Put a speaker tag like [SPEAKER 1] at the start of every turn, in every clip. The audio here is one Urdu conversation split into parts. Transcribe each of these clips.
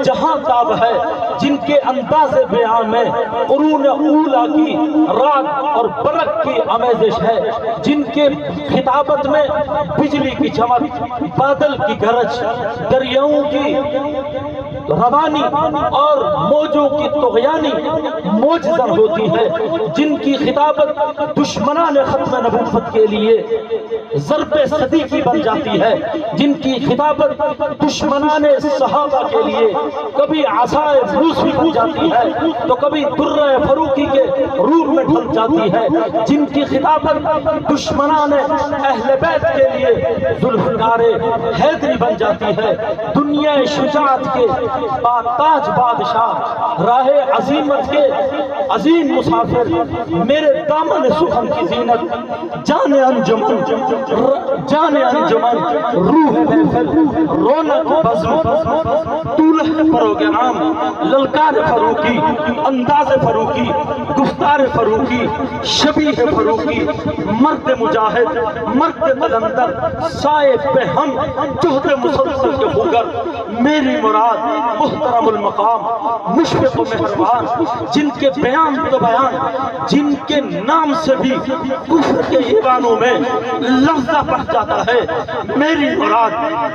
[SPEAKER 1] جہاں تاب ہے، جن کے انداز بیان میں قرون اولا کی رات اور برق کی آمیزش ہے، جن کے خطابت میں بجلی کی چمک، بادل کی گرج، دریاؤں کی روانی اور موجوں کی طغیانی موجزہ ہوتی ہے، جن کی خطابت دشمنان ختم نبوت کے لیے ضرب صدی کی بن جاتی ہے، جن کی خطابت دشمنان صحابہ کے لیے کبھی عصائے موسوی بن جاتی ہے تو کبھی درہ فروخی کے رور میں ڈھل جاتی ہے، جن کی خطابت دشمنان اہل بیت کے لیے ذوالفقار حیدری بن جاتی ہے۔ دنیا شجاعت کے باتاج بادشاہ، راہ عظیمت کے عظیم مسافر، میرے دامن سخن کی زینت، جان انجمن روح محفل، رونق بزم، طولہ پروگرام، للکار فروخی، انداز فروخی، گفتار فروخی، شبیہ فروخی، مرد مجاہد، مرد قلندر، سائے پہ ہم جہد مسلسل کے خوگر، میری مراد محترم المقام، مشفق و مہربان، جن کے بیان تو بیان، جن کے نام سے بھی کفر کے ایوانوں میں لفظہ پڑ جاتا ہے، میری مراد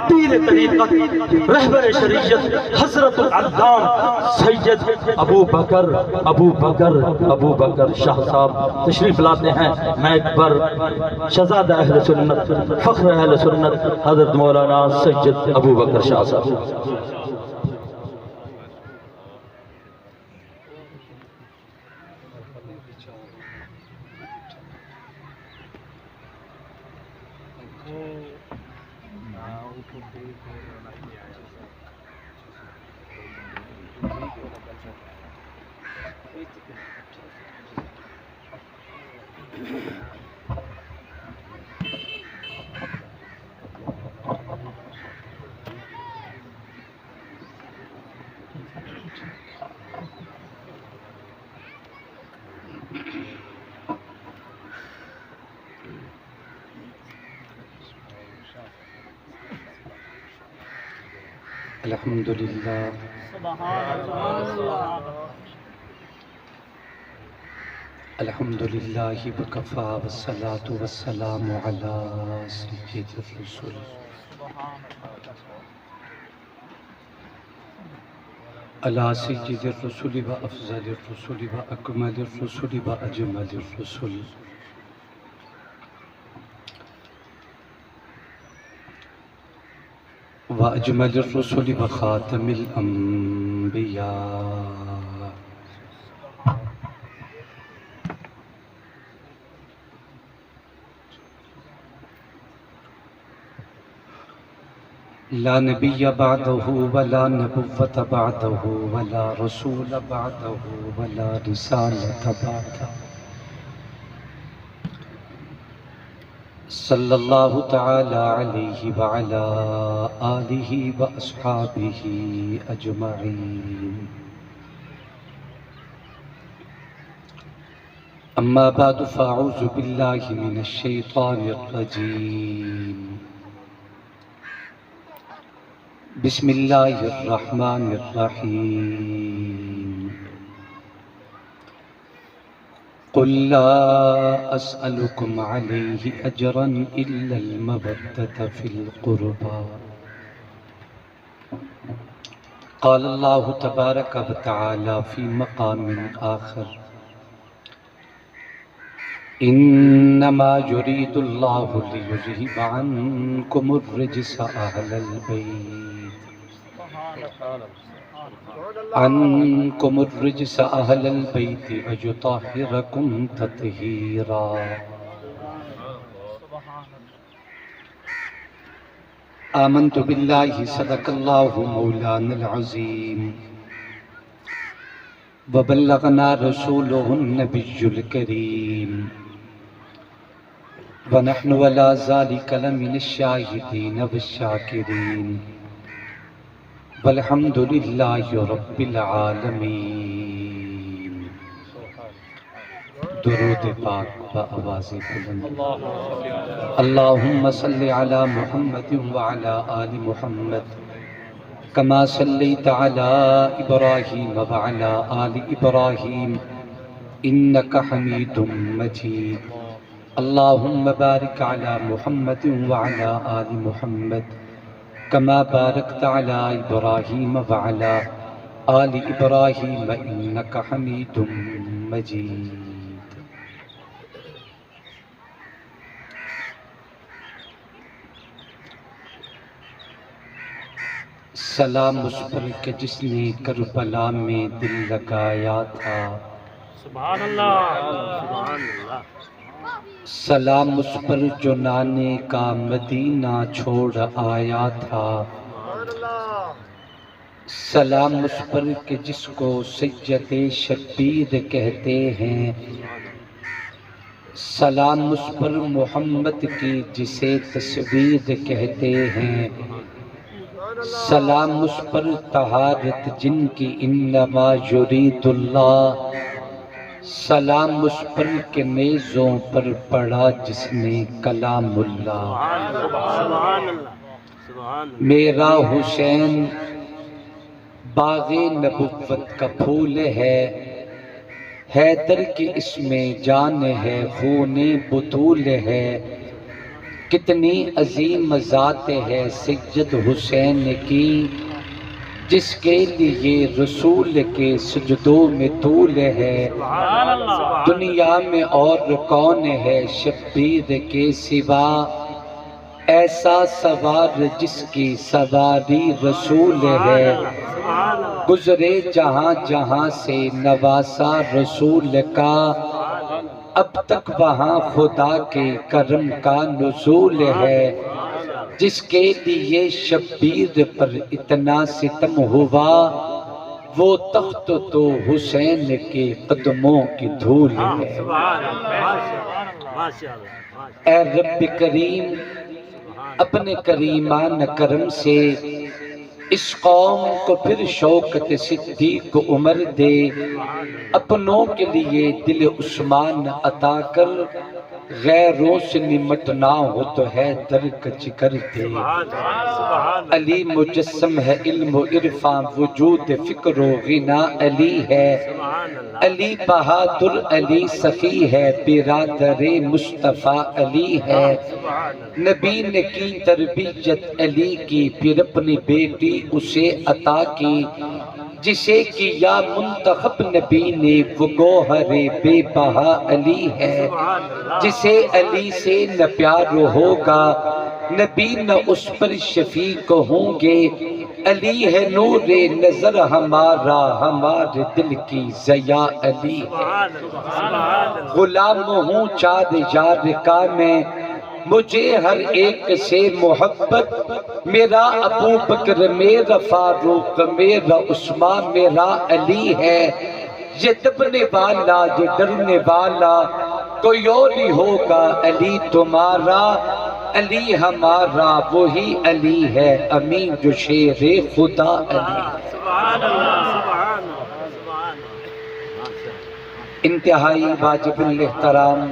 [SPEAKER 1] پیر طریقت، رہبر شریعت، حضرت العلام سید ابو بکر شاہ صاحب تشریف لاتے ہیں۔ میں ایک بار شہزادہ اہل سنت، فخر اہل سنت حضرت مولانا سید ابو بکر شاہ صاحب۔
[SPEAKER 2] الحمدللہ الحمدللہ وکفا والصلاة والسلام علی سید الرسل علی سید الرسل و افضل الرسل و اکمل الرسل و اجمل الرسل وأجمل الرسل وخاتم الأنبياء لا نبي بعده ولا نبوة بعده ولا رسول بعده ولا رسالة بعده صلی اللہ تعالی علیہ وعلى آلہ واصحابہ اجمعین۔ اما بعد فاعوذ باللہ من الشیطان الرجیم، بسم اللہ الرحمن الرحیم۔ قل لا أسألكم عليه أجرا إلا المودة في القربى۔ قال الله تبارك وتعالى في مقام آخر، إنما يريد الله ليذهب عنكم الرجس أهل البيت عنكم الرجس أهل البيت ويطهركم تطهيرا۔ آمنت بالله صدق الله مولانا العظيم وبلغنا رسوله النبي الكريم ونحن ولا ذلك لمن الشاهدين والشاكرين والحمد لله رب العالمين۔ درود پاک بآواز بلند، اللہم صل علی محمد وعلی آل محمد كما صليت على إبراهيم وعلى آل إبراهيم إنك حميد مجيد اللهم بارك على محمد وعلى آل محمد كما باركت على إبراهيم وعلى آل إبراهيم إنك حميد مجيد. سلام اس پر کہ جس نے کربلا میں دل لگایا تھا.
[SPEAKER 3] سبحان اللہ سبحان اللہ.
[SPEAKER 2] سلام اس پر جو نانے کا مدینہ چھوڑ آیا تھا. سلام اس پر کہ جس کو سید شبیر کہتے ہیں. سلام اس پر محمد کی جسے تصویر کہتے ہیں. سلام اس پر طہارت جن کی انما یرید اللہ. سلام اس پر کہ نیزوں پر پڑا جس نے کلام اللہ. میرا حسین باغ نبوت کا پھول ہے. حیدر کی اس میں جان ہے خون بطول ہے. کتنی عظیم ذات ہے سید حسین کی جس کے لیے رسول کے سجدوں میں طول ہے. دنیا میں اور کون ہے شبیر کے سوا ایسا سوار جس کی سواری رسول ہے. گزرے جہاں جہاں سے نواسا رسول کا اب تک وہاں خدا کے کرم کا نزول ہے. جس کے لیے شبیر پر اتنا ستم ہوا وہ تخت تو حسین کے قدموں کی دھول ہے. اے رب کریم اپنے کریمان کرم سے اس قوم کو پھر شوکت صدیق عمر دے. اپنوں کے لیے دل عثمان عطا کر غیروں سے نمٹنا ہو تو ہے درکچ کر دے. علی مجسم ہے علم و عرفاں وجود فکر و غنا علی ہے. علی بہادر علی سخی ہے برادر مصطفیٰ علی ہے. نبی نے کی تربیت علی کی پھر اپنی بیٹی اسے عطا کی. جسے کیا منتخب نبی نے وہ گوہر بے بہا علی ہے. جسے علی سے نہ پیار ہوگا نبی نہ اس پر شفیق ہوں گے. علی ہے نور نظر ہمارا ہمارے دل کی ضیاء علی ہے. غلام ہوں چار یار کا میں مجھے ہر ایک سے محبت. میرا ابو بکر میرا فاروق میرا عثمان میرا علی ہے. یہ دبنے والا یہ ڈرنے والا کوئی اور ہی ہوگا علی تمہارا. علی ہمارا وہی علی ہے امین جو شیر خدا علی ہے. انتہائی واجب الاحترام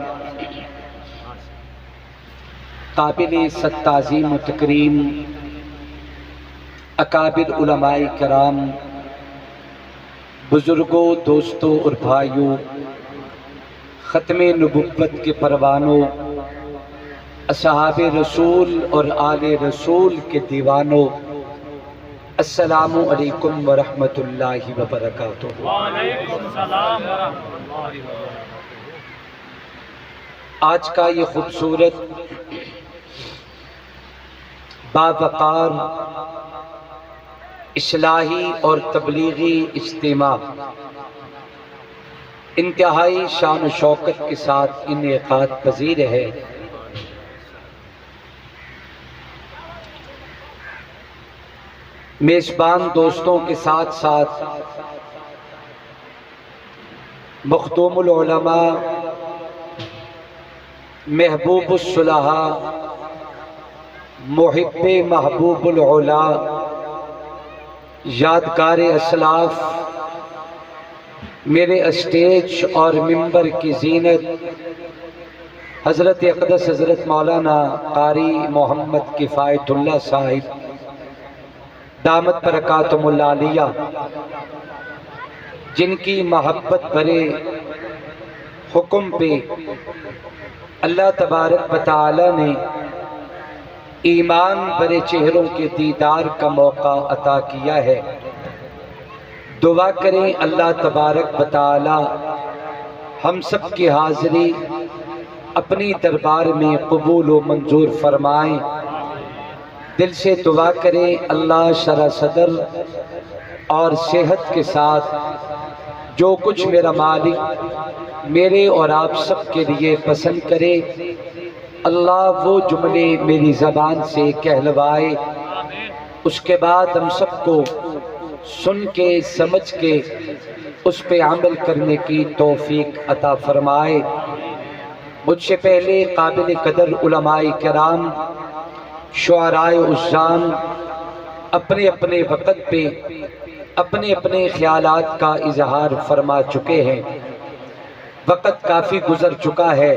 [SPEAKER 2] قابل تعظیم و تکریم اکابر علماء کرام، بزرگوں، دوستوں اور بھائیوں، ختم نبوت کے پروانوں، اصحاب رسول اور آل رسول کے دیوانوں، السلام علیکم ورحمۃ اللہ وبرکاتہ.
[SPEAKER 3] وعلیکم السلام ورحمۃ اللہ وبرکاتہ.
[SPEAKER 2] آج کا یہ خوبصورت باوقار اصلاحی اور تبلیغی اجتماع انتہائی شان و شوکت کے ساتھ انعقاد پذیر ہے. میزبان دوستوں کے ساتھ ساتھ مخدوم العلماء، محبوب الصلحاء، محب محبوب العلا، یادگار اسلاف، میرے اسٹیج اور ممبر کی زینت حضرت اقدس حضرت مولانا قاری محمد کفایت اللہ صاحب، دامت برکاتہم العالیہ، جن کی محبت بھرے حکم پہ اللہ تبارک و تعالی نے ایمان بھرے چہروں کے دیدار کا موقع عطا کیا ہے۔ دعا کریں اللہ تبارک و تعالی ہم سب کی حاضری اپنی دربار میں قبول و منظور فرمائیں۔ دل سے دعا کریں اللہ شرح صدر اور صحت کے ساتھ جو کچھ میرا مالک میرے اور آپ سب کے لیے پسند کرے، اللہ وہ جملے میری زبان سے کہلوائے، اس کے بعد ہم سب کو سن کے سمجھ کے اس پہ عمل کرنے کی توفیق عطا فرمائے۔ مجھ سے پہلے قابل قدر علماء کرام، شعراء عظام اپنے اپنے وقت پہ اپنے اپنے خیالات کا اظہار فرما چکے ہیں۔ وقت کافی گزر چکا ہے،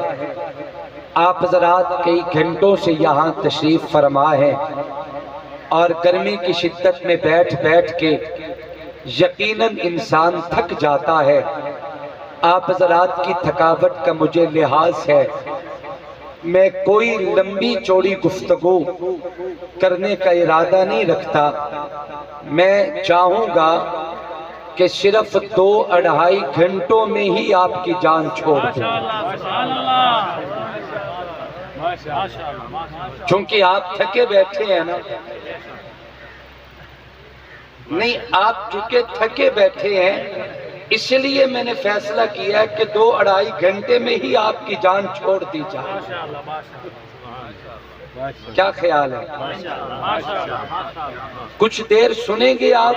[SPEAKER 2] آپ حضرات کئی گھنٹوں سے یہاں تشریف فرما ہیں اور گرمی کی شدت میں بیٹھ بیٹھ کے یقیناً انسان تھک جاتا ہے۔ آپ حضرات کی تھکاوٹ کا مجھے لحاظ ہے، میں کوئی لمبی چوڑی گفتگو کرنے کا ارادہ نہیں رکھتا، میں چاہوں گا کہ صرف 2-2.5 گھنٹوں میں ہی آپ کی جان چھوڑ دیں، چونکہ آپ تھکے بیٹھے ہیں نا، نہیں آپ چونکہ تھکے بیٹھے ہیں اس لیے میں نے فیصلہ کیا ہے کہ 2-2.5 گھنٹے میں ہی آپ کی جان چھوڑ دی جائے۔ کیا خیال ہے؟ کچھ دیر سنیں گے آپ؟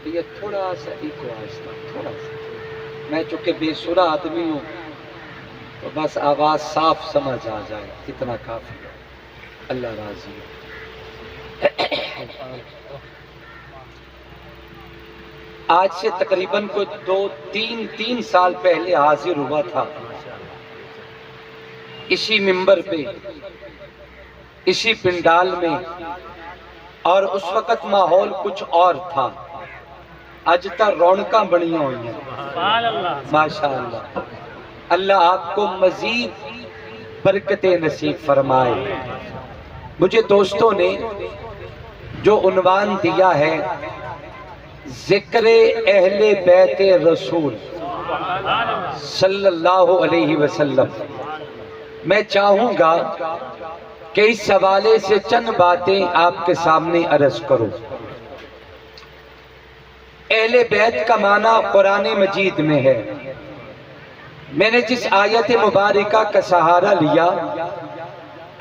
[SPEAKER 2] یہ تھوڑا سا ایکو آہستہ، تھوڑا سا، میں چونکہ بے سرا آدمی ہوں تو بس آواز صاف سمجھ آ جائے، اتنا کافی ہے۔ اللہ راضی ہے۔ آج سے تقریباً کوئی 3 سال پہلے حاضر ہوا تھا اسی منبر پہ، اسی پنڈال میں، اور اس وقت ماحول کچھ اور تھا۔ آج تک رونقاں بڑی ہوئی ہیں ماشاءاللہ۔ اللہ آپ کو مزید برکتیں نصیب فرمائے۔ مجھے دوستوں نے جو عنوان دیا ہے ذکر اہل بیت رسول صلی اللہ علیہ وسلم، میں چاہوں گا کہ اس حوالے سے چند باتیں آپ کے سامنے عرض کروں۔ اہل بیت کا معنی قرآن مجید میں ہے۔ میں نے جس آیت مبارکہ کا سہارا لیا،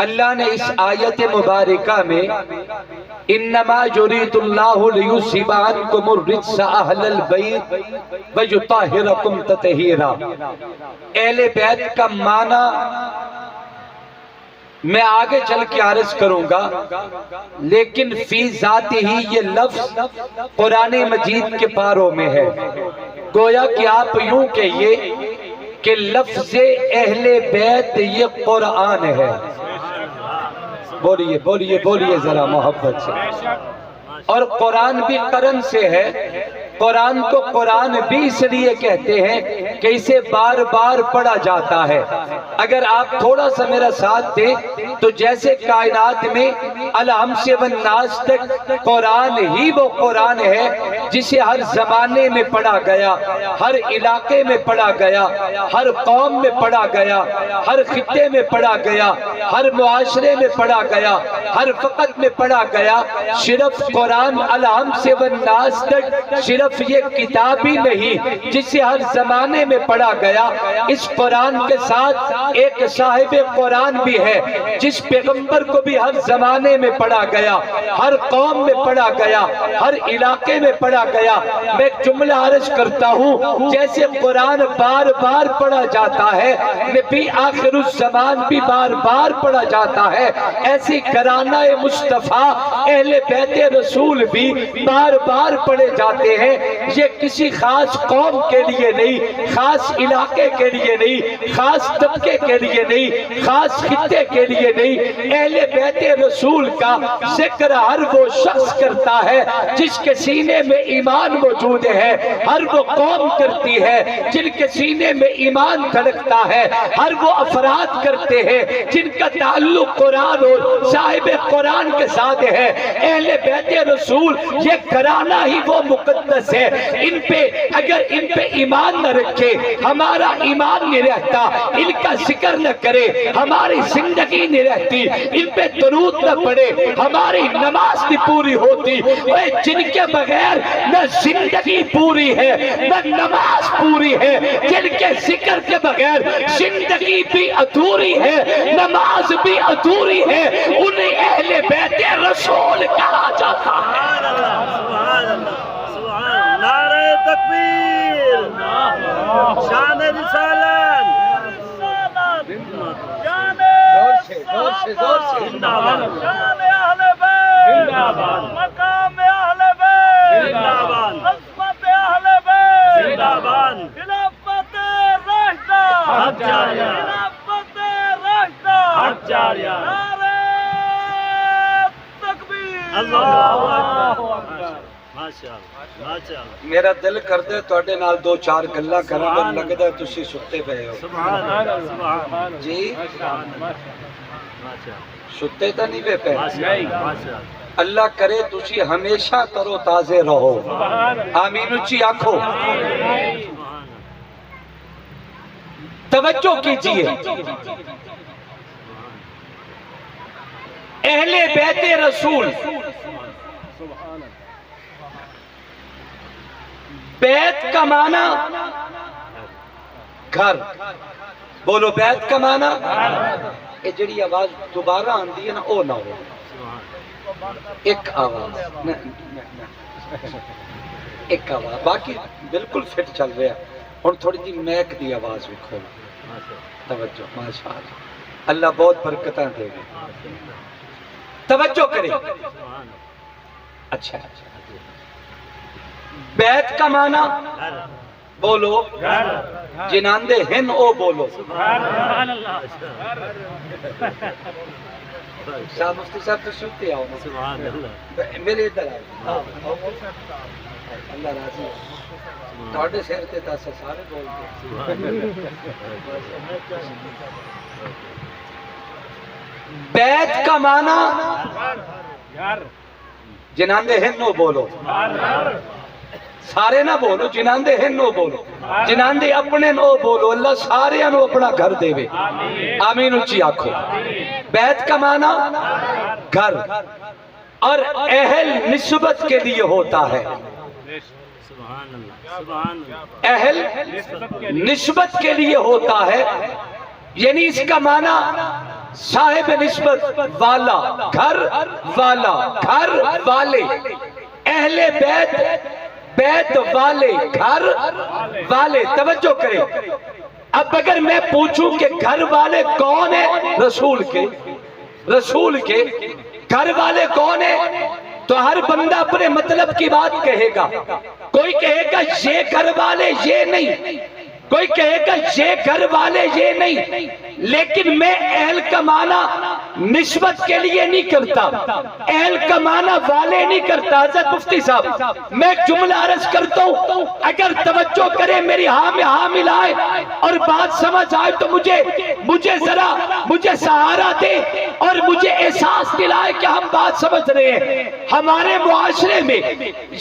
[SPEAKER 2] اللہ نے اس آیت مبارکہ میں انما یرید اللہ لیذھب عنکم الرجس اہل البیت ویطہرکم تطہیرا، اہل بیت کا معنی میں آگے چل کے عرض کروں گا، لیکن فی ذات ہی یہ لفظ قرآن مجید کے پاروں میں ہے۔ گویا کہ آپ یوں کہیے کہ لفظ اہل بیت یہ قرآن ہے۔ بولیے بولیے بولیے ذرا محبت سے۔ اور قرآن بھی قرن سے ہے۔ قرآن کو قرآن بھی اس لیے کہتے ہیں کہ اسے بار بار پڑھا جاتا ہے۔ اگر آپ تھوڑا سا میرا ساتھ دیں تو جیسے کائنات میں الحم سے والناس تک قرآن ہی وہ قرآن ہے جسے ہر زمانے میں پڑھا گیا، ہر علاقے میں پڑھا گیا، ہر قوم میں پڑھا گیا، ہر خطے میں پڑھا گیا، ہر معاشرے میں پڑھا گیا، ہر وقت میں پڑھا گیا۔ صرف قرآن الحم سے والناس تک صرف یہ کتاب ہی نہیں جسے ہر زمانے میں پڑھا گیا، اس قرآن کے ساتھ ایک صاحب قرآن بھی ہے جس پیغمبر کو بھی ہر زمانے میں پڑھا گیا، ہر قوم میں پڑھا گیا، ہر علاقے میں پڑھا گیا۔ میں ایک جملہ عرض کرتا ہوں، جیسے قرآن بار بار پڑھا جاتا ہے، نبی آخر الزمان بھی بار بار پڑھا جاتا ہے، ایسی گھرانہ مصطفیٰ اہل بیت رسول بھی بار بار پڑھے جاتے ہیں۔ یہ کسی خاص قوم کے لیے نہیں، خاص علاقے کے لیے نہیں، خاص طبقے کے لیے نہیں، خاص خطے کے لیے نہیں، اہل بیت رسول کا ذکر ہر وہ شخص کرتا ہے جس کے سینے میں ایمان موجود ہے، ہر وہ قوم کرتی ہے جن کے سینے میں ایمان دھڑکتا ہے، ہر وہ افراد کرتے ہیں جن کا تعلق قرآن اور صاحب قرآن کے ساتھ ہے۔ اہل بیت رسول یہ گھرانہ ہی وہ مقدس ہے، ان پہ اگر ان پہ ایمان نہ رکھے ہمارا ایمان نہیں رہتا، ان کا ذکر نہ کرے ہماری زندگی نہیں رہتی، ان پہ درود نہ پڑے ہماری نماز نہیں پوری ہوتی۔ جن کے بغیر نہ زندگی پوری ہے نہ نماز پوری ہے، جن کے ذکر کے بغیر زندگی بھی ادھوری ہے نماز بھی ادھوری ہے، انہیں اہل بیت رسول کہا جاتا ہے۔
[SPEAKER 3] سبحان اللہ، سبحان اللہ، نعرہ تکبیر، شان رسالت، زندہ باد، شان اہل بیت، زندہ باد، مقام اہل بیت، زندہ باد، عظمت اہل بیت، زندہ باد، خلافت راشدہ، حق جاریہ، خلافت راشدہ، حق جاریہ، نعرہ تکبیر، اللہ اکبر، ماشاءاللہ، ماشاءاللہ،
[SPEAKER 2] میرا دل کردے تواڈے نال دو چار گلاں کراں پر لگدا ہے تسی ستے پئے ہو۔
[SPEAKER 3] سبحان اللہ، سبحان اللہ،
[SPEAKER 2] جی
[SPEAKER 3] ماشاءاللہ،
[SPEAKER 2] ستے تا نہیں پے
[SPEAKER 3] ماشاءاللہ، ماشاءاللہ،
[SPEAKER 2] اللہ کرے تسی ہمیشہ ترو تازے رہو، آمین اچھی آنکھو۔ توجہ کیجئے، اہل بیت رسول، بیت کا معنی گھر، بولو بیت کا معنی، یہ جڑی آواز دوبارہ آندی ہے نا او نہ ہو، ایک آواز ایک آواز، باقی بالکل فٹ چل رہا ہے۔ اور تھوڑی جی میک دی آواز بھی کھولو، توجہ، ماشاءاللہ، اللہ بہت برکتاں دے گا، توجہ کرے۔ اچھا بیت کا معنی بولو، جناندے ہن او بولو۔
[SPEAKER 3] سبحان اللہ،
[SPEAKER 2] شاہ مفتی صاحب تشریف آؤ،
[SPEAKER 3] سبحان اللہ،
[SPEAKER 2] میرے ادھر آؤ، اللہ راضی تھوڑے سیر تے تا سارے بولتے۔ بیت کا معنی جناندے ہن نو بولو، سارے نہ بولو، جناندے ہن نو بولو، جناندے اپنے نو بولو، اللہ سارے نو اپنا گھر دے وے، آمین اچھی آنکھو۔ بیت کا معنی گھر، اور اہل نسبت کے لیے ہوتا ہے،
[SPEAKER 3] سبحان اللہ، سبحان اللہ،
[SPEAKER 2] اہل نسبت کے لیے ہوتا ہے، یعنی اس کا معنی صاحب نسبت والا، گھر والا، گھر والے، اہل بیت، بیت والے، گھر والے، توجہ کریں۔ اب اگر میں پوچھوں کہ گھر والے کون ہیں، رسول کے، رسول کے گھر والے کون ہیں، تو ہر بندہ اپنے مطلب کی بات کہے گا، کوئی کہے گا یہ گھر والے یہ نہیں، کوئی کہے گا یہ گھر والے یہ نہیں، لیکن میں اہل کا معنی نسبت کے لیے نہیں کرتا، اہل کا معنی والے نہیں کرتا۔ حضرت مفتی صاحب میں ایک جملہ عرض کرتا ہوں، اگر توجہ کرے میری ہاں میں ہاں ملائے اور بات سمجھ آئے تو مجھے ذرا مجھے سہارا دے اور مجھے احساس دلائے کہ ہم بات سمجھ رہے ہیں۔ ہمارے معاشرے میں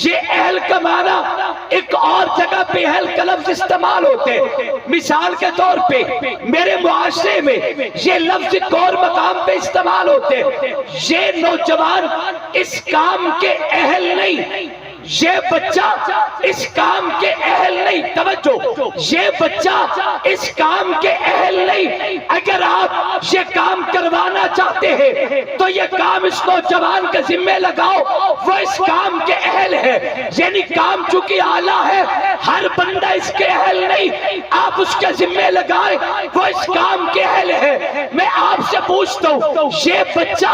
[SPEAKER 2] یہ اہل کا معنی ایک اور جگہ پہ اہل کا لفظ استعمال ہوتے ہیں، مثال کے طور پہ میرے معاشرے میں یہ لفظ ایک اور مقام پہ استعمال ہوتے ہیں، یہ نوجوان اس کام کے اہل نہیں، یہ بچہ اس کام کے اہل نہیں، توجہ، یہ بچہ اس کام کے اہل نہیں۔ اگر آپ یہ کام کروانا چاہتے ہیں تو یہ کام اس نوجوان کے ذمہ لگاؤ، وہ اس کام کے اہل ہے، یعنی کام چونکہ اعلیٰ ہے، ہر بندہ اس کے اہل نہیں، آپ اس کے ذمہ لگائیں، وہ اس کام کے اہل ہے۔ میں آپ سے پوچھتا ہوں، یہ بچہ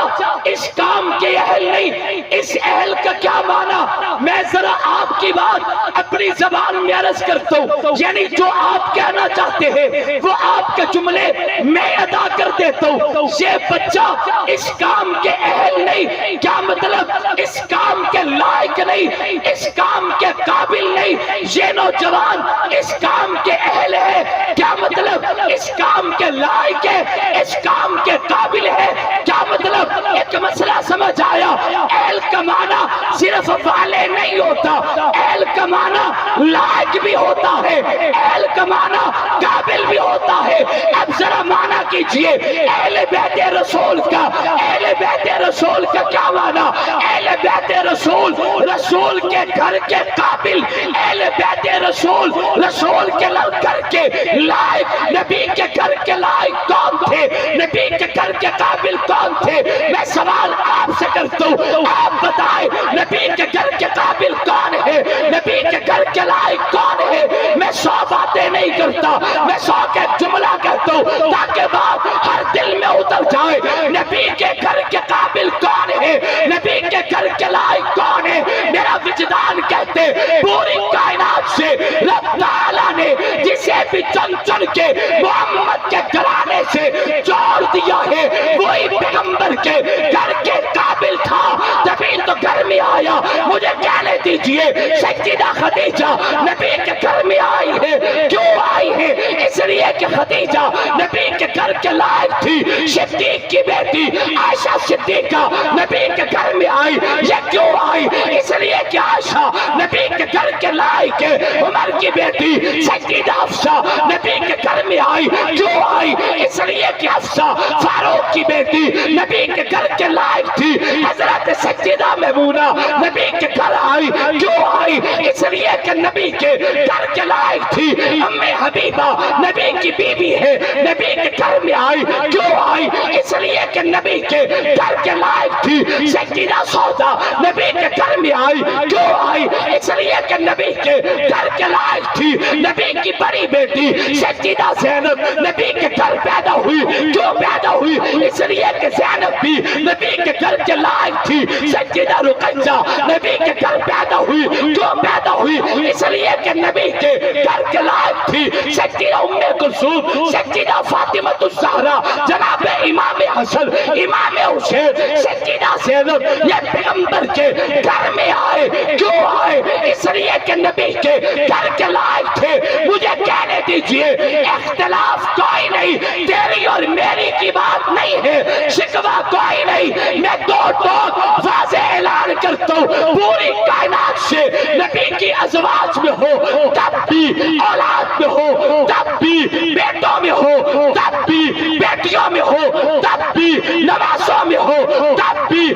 [SPEAKER 2] اس کام کے اہل نہیں، اس اہل کا کیا معنی؟ میں ذرا آپ کی کی بات اپنی زبان میں عرض کرتا ہوں، یعنی جو آپ کہنا چاہتے ہیں وہ آپ کے جملے میں ادا کر دیتا ہوں۔ یہ بچہ اس کام کے اہل نہیں، کیا مطلب اس کام کے لائق نہیں، اس کام کے قابل نہیں، یہ نوجوان اس کام کے اہل ہے، کیا مطلب اس کام کے لائق ہے، اس کام کے قابل ہے، کیا مطلب ایک مسئلہ سمجھ آیا؟ اہل کا معنی صرف والے نہیں ہوتا، اہل کا معنی لائق بھی ہوتا ہے، اہل کا معنی قابل بھی ہوتا ہے۔ اب ذرا معنی کیجئے اہل بیت رسول کا، اہل بیت رسول کا کیا معنی؟ اہل بیت رسول، رسول کے گھر کے قابل، اہل بیت رسول، رسول کے گھر کے لائق، نبی کے گھر کے لائق کون تھے؟ نبی کے گھر کے قابل کون تھے؟ میں سوال آپ سے کرتا ہوں، آپ بتائیں نبی کے گھر کے قابل کون ہے؟ نبی کے گھر کے لائق کون ہے؟ میں 100 باتیں نہیں کرتا، میں 100 کے جملہ کہتا ہوں تاکہ بات ہر دل میں اتر جائے۔ نبی کے گھر کے قابل کون ہے؟ نبی کے گھر کے لائق کون ہے؟ میرا وجدان کہتے پوری کائنات سے رب تعالیٰ نے جسے بھی چن چن کے محمد کے گھرانے سے جوڑ دیا ہے وہی پیغمبر کے گھر کے قابل تھا، تبھی تو گھر میں آیا۔ مجھے کہنے دیجئے سیدہ خدیجہ نبی کے گھر میں آئی ہے، کیوں آئی ہے؟ اس لیے کہ خدیجہ نبی کے گھر کے لائق تھی۔ صدیق کی بیٹی عائشہ صدیقہ نبی کے گھر میں آئی، یہ کیوں آئی؟ اس لیے کہ عائشہ نبی کے گھر کے لائق ہے۔ عمر کی بیٹی سیدہ حفصہ نبی کے گھر میں آئی، کیوں آئی؟ اس لیے کہ حفصہ فاروق کی بیٹی نبی کے گھر کے لائق تھی۔ حضرت سیدہ میمونہ نبی کے گھر آئی، کیوں آئی؟ اس لیے کہ نبی کے گھر کے لائق تھی۔ ام حبیبہ نبی کی بیوی ہے، نبی کے گھر میں آئی، کیوں آئی؟ اس لیے کہ نبی کے گھر کے لائق تھی۔ سیدہ سودا نبی کے گھر میں آئی، کیوں آئی؟ اس لیے کہ نبی کے گھر کے لائق تھی۔ نبی کی بڑی بیٹی سیدہ زینب نبی کے گھر پیدا ہوئی، کیوں پیدا ہوئی؟ اس لیے کہ زینب بھی نبی کے گھر کے لائق تھی۔ سیدہ رقیہ نبی کے گھر پیدا ہوئی، کیوں پیدا ہوئی؟ اس لیے کہ نبی کے گھر کے لائق تھی۔ سیدہ ام کلثوم، سیدہ فاطمہ الزہرا، جناب امام حسن، امام حسین، سیدہ زینب یہ پیغمبر کے گھر میں آئے، کیوں آئے؟ اس لیے کہ نبی کے گھر کے لائق تھے۔ مجھے کہنے دیجئے اختلاف کوئی نہیں، تیری اور میری کی بات نہیں ہے، شکوہ کوئی نہیں۔ میں دو ٹوک واضح اعلان کرتا ہوں، پوری کائنات سے نبی کی ازواج میں ہو، تب بھی اولاد میں ہو، تب بھی بیٹوں میں ہو، تب بھی بیٹیوں میں ہو، تب بھی نوازوں میں ہو، تب بھی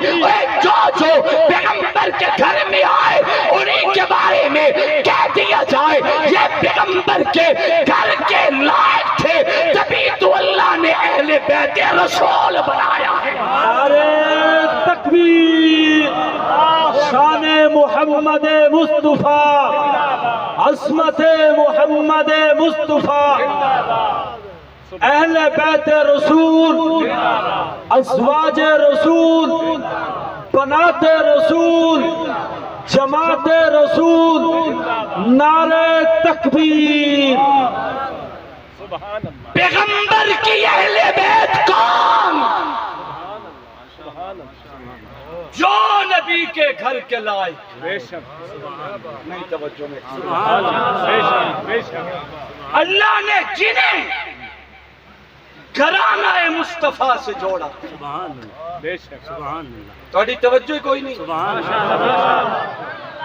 [SPEAKER 2] جو پیغمبر کے گھر میں آئے انہیں کے بارے میں کہہ دیا جائے یہ پیغمبر کے گھر کے لائق تھے، تبھی تو اللہ نے اہل بیت رسول بنایا ہے۔
[SPEAKER 1] نعرہ تکبیر، شان محمد مصطفیٰ، عظمت محمد مصطفیٰ، اہل بیت رسول، ازواج رسول، بنات رسول، جماعت رسول، نعرہ تکبیر۔
[SPEAKER 2] پیغمبر کی اہل بیت کون؟ جو نبی کے گھر کے لائق۔ نہیں توجہ میں اللہ نے جنہیں گھرانہ مصطفیٰ سے جوڑا، تھوڑی توجہ ہی کوئی نہیں۔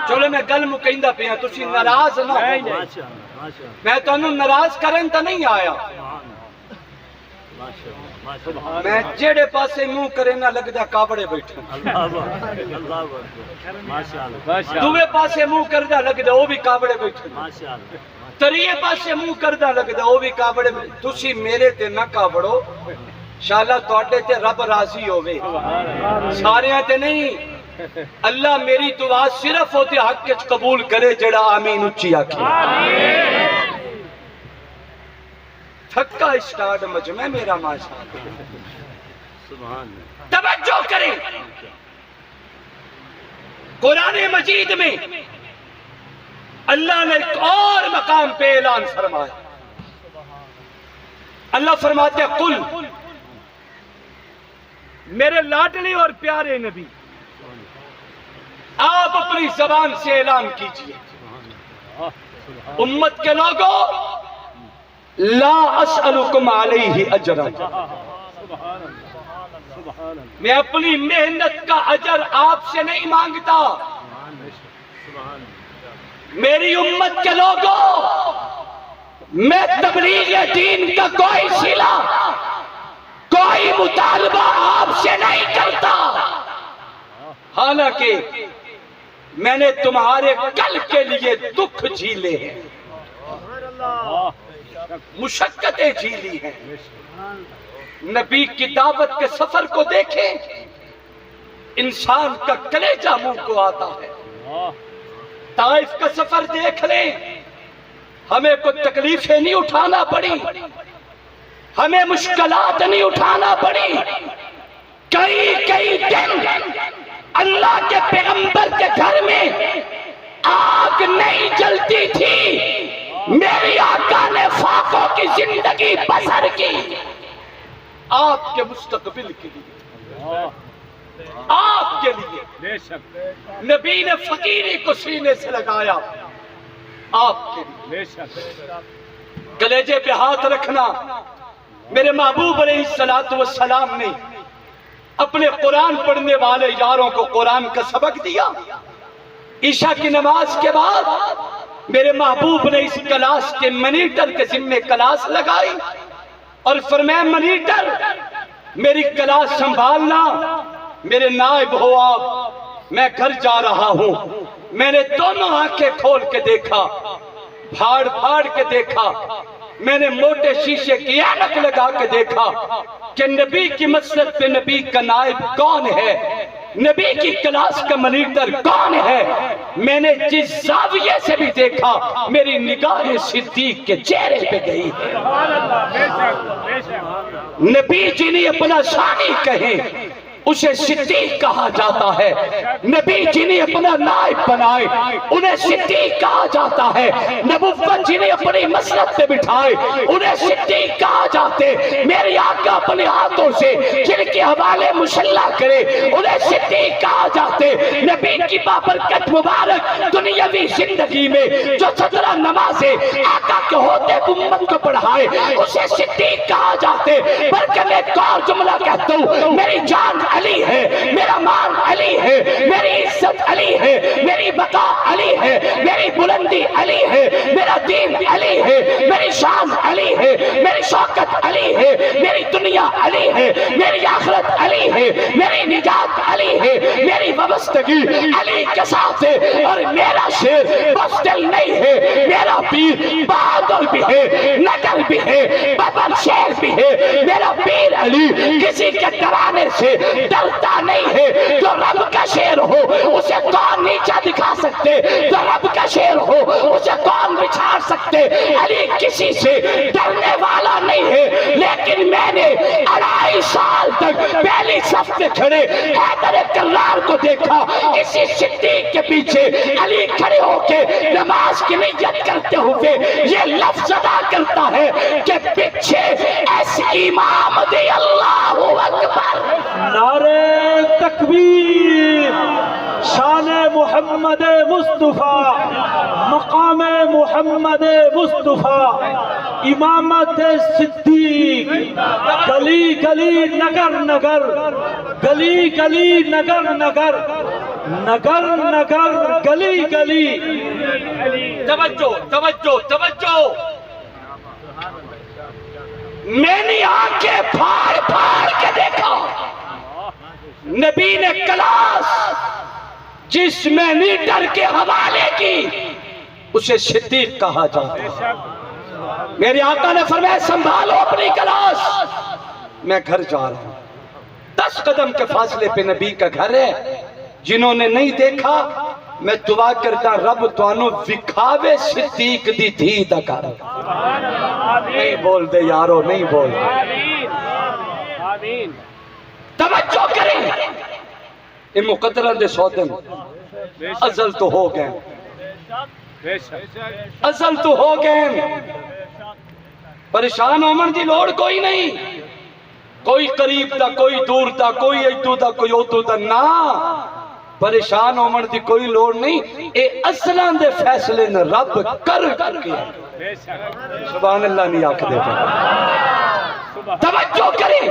[SPEAKER 2] چلو میں گل مکیندہ پہ ہیں، تسی ناراض نہ ہو، میں تو انہوں ناراض کرن تا نہیں آیا، میں جیڑے پاسے منہ کرے نہ لگدا کابڑے بیٹھے، دوے پاسے منہ کردہ لگدا وہ بھی کابڑے بیٹھے، تریے پاسے منہ کردہ لگدا وہ بھی کابڑے بیٹھے۔ تسی میرے تے نہ کابڑو، انشاءاللہ توڑے تے رب راضی ہوئے، سارے تے نہیں۔ اللہ میری دعا صرف ہوتے حق کے قبول کرے جڑا آمین اچھی آکھی۔ تھکا اسٹارٹ مجمع میرا ماشاء اللہ۔ توجہ کریں، قرآن مجید میں اللہ نے ایک اور مقام پہ اعلان فرمایا. اللہ فرماتے ہیں قل،
[SPEAKER 3] میرے لاڈلے اور پیارے نبی،
[SPEAKER 2] آپ اپنی زبان سے اعلان کیجئے، امت کے لوگوں، لا اسألکم علیہ اجرا، میں اپنی محنت کا اجر آپ سے نہیں مانگتا. میری امت کے لوگوں، میں تبلیغ دین کا کوئی صلہ، کوئی مطالبہ آپ سے نہیں کرتا، حالانکہ میں نے تمہارے کل کے لیے دکھ جھیلے ہیں، مشقتیں جھیلی ہیں. نبی کی دعوت کے سفر کو دیکھیں، انسان کا کلیجہ منہ کو آتا ہے. طائف کا سفر دیکھ لیں، ہمیں کوئی تکلیفیں نہیں اٹھانا پڑی، ہمیں مشکلات نہیں اٹھانا پڑی. کئی دن اللہ کے پیغمبر کے گھر میں آگ نہیں جلتی تھی، میری آقا نے فاقوں کی زندگی بسر کی آپ کے مستقبل کے لیے، آپ کے لیے. نبی نے فقیری کو سینے سے لگایا آپ کے لیے. کلیجے پہ ہاتھ رکھنا. میرے محبوب علیہ السلام نے اپنے قرآن پڑھنے والے یاروں کو قرآن کا سبق دیا. عشاء کی نماز کے بعد میرے محبوب نے اس کلاس کے منیٹر کے ذمے کلاس لگائی اور فرمایا منیٹر میری کلاس سنبھالنا، میرے نائب ہو آپ، میں گھر جا رہا ہوں. میں نے دونوں آنکھیں کھول کے دیکھا، پھاڑ کے دیکھا، میں نے موٹے شیشے کی اینک لگا کے دیکھا کہ نبی کی مسجد پہ نبی کا نائب کون ہے، نبی کی کلاس کا منیٹر کون ہے. میں نے جس زاویے سے بھی دیکھا میری نگاہ صدیق کے چہرے پہ گئی ہے. نبی جنہیں اپنا ثانی کہیں اسے صدیق کہا جاتا ہے. نبی جنہیں اپنا نائب بنائے انہیں صدیق کہا جاتا ہے. نبوت جنہیں اپنی مسند پہ بٹھائے انہیں صدیق کہا جاتے. میری آقا اپنے ہاتھوں سے جن کے حوالے مسلح کرے انہیں صدیق کہا جاتے. نبی کی بابرکت مبارک دنیاوی زندگی میں جو 17 نمازیں آقا کے ہوتے امت کو پڑھائے اسے صدیق کہا جاتے. بلکہ میں ایک اور جملہ کہتا ہوں، میری جان علی ہے، میرا مان علی ہے، میری عزت علی ہے، میری بقا علی ہے، میری بلندی علی ہے، میرا دین علی ہے، میری شان علی ہے، میری شوکت علی ہے، میری دنیا علی ہے، میری آخرت علی ہے، میری نجات علی ہے، میری وابستگی علی کے ساتھ ہے. اور میرا شیر بزدل نہیں ہے، میرا پیر بہادر بھی ہے، نگر بھی ہے، ببر شیر بھی ہے. میرا پیر علی کسی کے ڈرانے سے ڈرتا نہیں ہے. جو رب کا شیر ہو اسے کون نیچا دکھا سکتے، جو رب کا شیر ہو اسے کون بچھاڑ سکتے. علی کسی سے ڈرنے والا نہیں ہے. لیکن میں نے 2.5 سال تک پہلی صف میں کھڑے حیدر کرار کو دیکھا، اسی صدیق کے پیچھے علی کھڑے ہو کے نماز کی نیت کرتے ہوئے یہ لفظ ادا کرتا ہے کہ پیچھے ایسے امام دے اللہ اکبر.
[SPEAKER 1] نعرہ تکبیر، شان محمد مصطفیٰ، مقام محمد مصطفیٰ، امامت صدیق. گلی گلی نگر نگر، گلی گلی نگر نگر، نگر نگر گلی گلی.
[SPEAKER 2] توجہ توجہ توجہ. میں نے آنکھیں پھاڑ کے دیکھا. نبی نے کلاس جس منیٹر کے حوالے کی اسے صدیق کہا جاتا ہے. میرے آقا نے فرمایا سنبھالو اپنی کلاس، میں گھر جا رہا ہوں. 10 قدم کے فاصلے پہ نبی کا گھر ہے. جنہوں نے نہیں دیکھا میں دعا کرتا رب توانو وکھاوے صدیق دی دھی دا کر. نہیں بول دے یارو، نہیں بول. توجہ کریں، یہ مقدرہ دے سودن ازل تو ہو گئے. اصل تو ہو گئے پریشان ہومن دی لوڑ کوئی نہیں، کوئی قریب دا کوئی دور دا، کوئی ایتو دا کوئی اوتو دا، نا پریشان ہومن دی کوئی لوڑ نہیں، اے اصلان دے فیصلے نے رب کر کے سبحان اللہ نہیں آکھ دے پہ توجہ کریں۔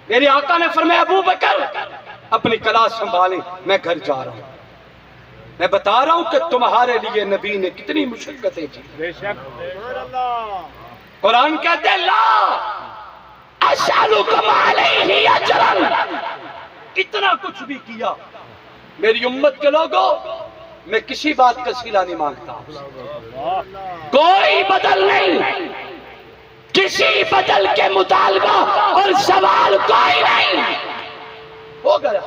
[SPEAKER 2] میرے آقا نے فرمایا ابو بکر اپنی کلاس سنبھالیں، میں گھر جا رہا ہوں، میں بتا رہا ہوں کہ تمہارے لیے نبی نے کتنی مشقتیں کی۔ قرآن کہتے ہیں لا اسألکم علیہ اجرا، اتنا کچھ بھی کیا میری امت کے لوگوں، میں کسی بات کا صلہ نہیں مانگتا، کوئی بدل نہیں، کسی بدل کے مطالبہ اور سوال کوئی نہیں، ہو گیا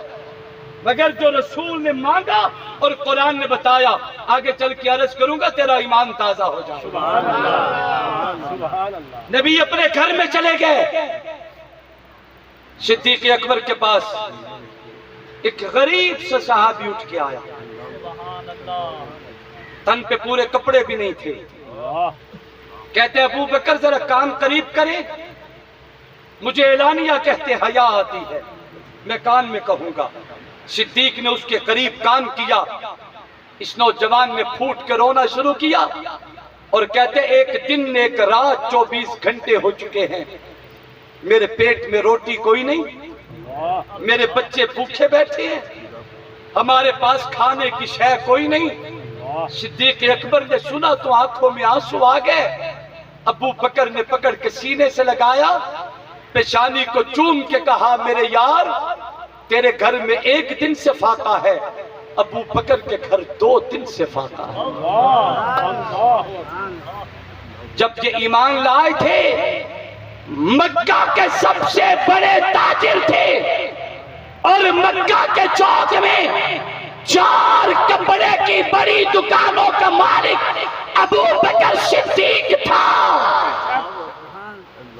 [SPEAKER 2] مگر جو رسول نے مانگا اور قرآن نے بتایا، آگے چل کے عرض کروں گا تیرا ایمان تازہ ہو جائے۔ سبحان اللہ۔ نبی اپنے گھر میں چلے گئے، صدیق اکبر کے پاس ایک غریب سے صحابی اٹھ کے آیا، تن پہ پورے کپڑے بھی نہیں تھے، کہتے ابو بکر ذرا کان قریب کرے، مجھے اعلانیہ کہتے حیا آتی ہے، میں کان میں کہوں گا۔ صدیق نے اس کے قریب کان کیا، اس نوجوان نے پھوٹ کے رونا شروع کیا اور کہتے ایک دن ایک رات 24 گھنٹے ہو چکے ہیں، میرے پیٹ میں روٹی کوئی نہیں، میرے بچے بھوکے بیٹھے ہیں، ہمارے پاس کھانے کی شے کوئی نہیں۔ صدیق اکبر نے سنا تو آنکھوں میں آنسو آ گئے، ابو بکر نے پکڑ کے سینے سے لگایا، پیشانی کو چوم کے کہا میرے یار تیرے گھر میں ایک دن سے فاقہ ہے، ابو بکر کے گھر 2 دن سے فاقہ ہے۔ جب یہ ایمان لائے تھے مکہ کے سب سے بڑے تاجر تھے اور مکہ کے چوک میں 4 کپڑے کی بڑی دکانوں کا مالک ابو بکر صدیق تھا۔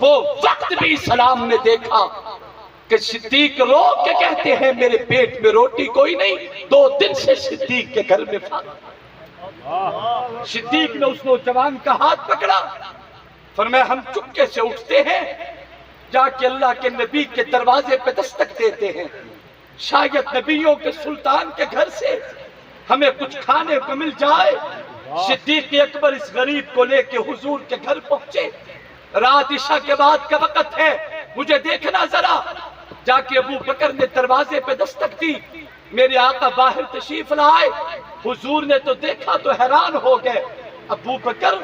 [SPEAKER 2] وہ وقت بھی اسلام نے دیکھا کہ صدیق رو کے کہتے ہیں میرے پیٹ میں روٹی کوئی نہیں، 2 دن سے صدیق کے گھر میں فاقہ۔ صدیق نے اس نوجوان کا ہاتھ پکڑا، فرمایا ہم چپکے سے اٹھتے ہیں، جا کے اللہ کے نبی کے دروازے پہ دستک دیتے ہیں، شاید نبیوں کے سلطان کے گھر سے ہمیں کچھ کھانے کو مل جائے۔ صدیق اکبر اس غریب کو لے کے حضور کے گھر پہنچے، رات عشاء کے بعد کا وقت ہے، مجھے دیکھنا ذرا۔ جا کے ابو بکر نے دروازے پہ دستک دی، میرے آقا باہر تشریف لائے، حضور نے تو دیکھا تو حیران ہو گئے، ابو بکر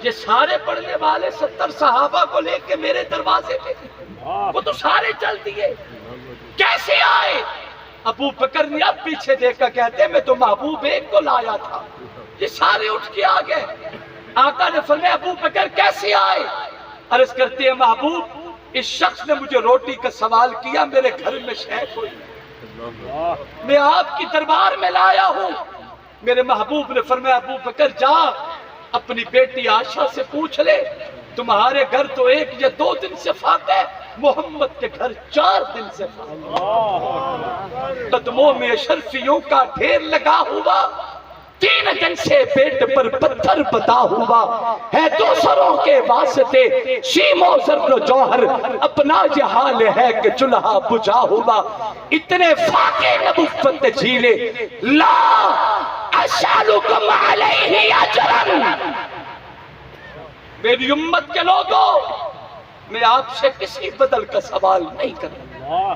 [SPEAKER 2] یہ سارے پڑھنے والے 70 صحابہ کو لے کے میرے دروازے پہ، وہ تو سارے چل دیے، کیسے آئے؟ ابو بکر نے اب پیچھے دیکھا، کہتے میں تو محبوب ایک کو لایا تھا، یہ سارے اٹھ کے آ گئے۔ آقا نے فرمایا ابو بکر کیسے آئے؟ عرض کرتے ہیں محبوب اس شخص نے مجھے روٹی کا سوال کیا، میرے گھر میں شے کوئی نہیں، میں آپ کی دربار میں لایا ہوں۔ میرے محبوب نے فرمایا ابو بکر جا اپنی بیٹی عائشہ سے پوچھ لے، تمہارے گھر تو 1 یا 2 دن سے فاقہ ہے، محمد کے گھر 4 دن سے فاقہ۔ قدموں میں اشرفیوں کا ڈھیر لگا ہوا، 3 دن سے پیٹ پر پتھر بتا ہوا ہے، دوسروں کے واسطے شیم و زر و جوہر، اپنا یہ حال ہے کہ چولہا بجھا ہوا، اتنے فاقے نبوت جھیلے، لا اسألکم علیہ اجرا۔ میری امت کے لوگوں میں آپ سے کسی بدل کا سوال نہیں کرتا،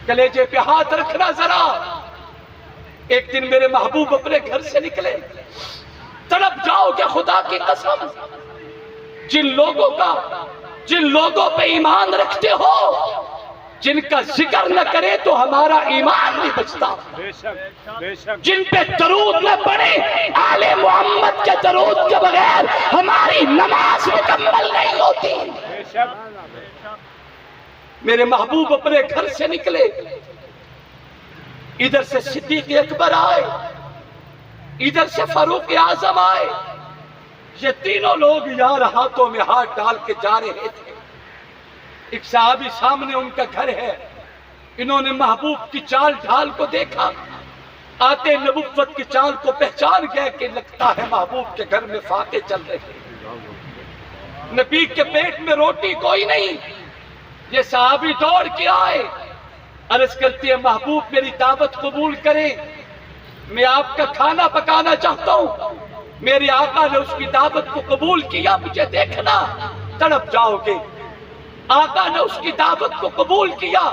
[SPEAKER 2] کلیجے پہ ہاتھ رکھنا ذرا۔ ایک دن میرے محبوب اپنے گھر سے نکلے، تڑپ جاؤ گے خدا کی قسم، جن لوگوں پہ ایمان رکھتے ہو، جن کا ذکر نہ کرے تو ہمارا ایمان نہیں بچتا، جن پہ درود نہ پڑے، آل محمد کے درود کے بغیر ہماری نماز مکمل نہیں ہوتی۔ میرے محبوب اپنے گھر سے نکلے، ادھر سے صدیق اکبر آئے، ادھر سے فاروق اعظم آئے، یہ تینوں لوگ یار ہاتھوں میں ہاتھ ڈال کے جا رہے تھے۔ ایک صحابی سامنے ان کا گھر ہے، انہوں نے محبوب کی چال ڈھال کو دیکھا، آتے نبوت کی چاند کو پہچان گئے کہ لگتا ہے محبوب کے گھر میں فاقے چل رہے ہیں، نبی کے پیٹ میں روٹی کوئی نہیں۔ یہ صحابی دوڑ کے آئے، عرض کرتی ہے محبوب میری دعوت قبول کریں، میں آپ کا کھانا پکانا چاہتا ہوں۔ میرے آقا نے اس کی دعوت کو قبول کیا، مجھے دیکھنا تڑپ جاؤ گے۔ آقا نے اس کی دعوت کو قبول کیا،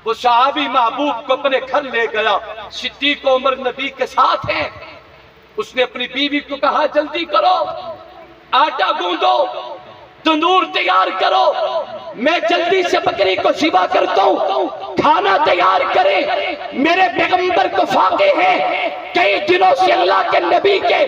[SPEAKER 2] وہ صحابی محبوب کو اپنے گھر لے گیا۔ صدیق عمر نبی کے ساتھ ہیں، اس نے اپنی بیوی کو کہا جلدی کرو، آٹا گوندو، تندور تیار کرو، میں جلدی سے بکری کو ذبح کرتا ہوں، کھانا تیار کریں، میرے پیغمبر کو فاقے ہیں، کئی دنوں سے اللہ کے نبی کے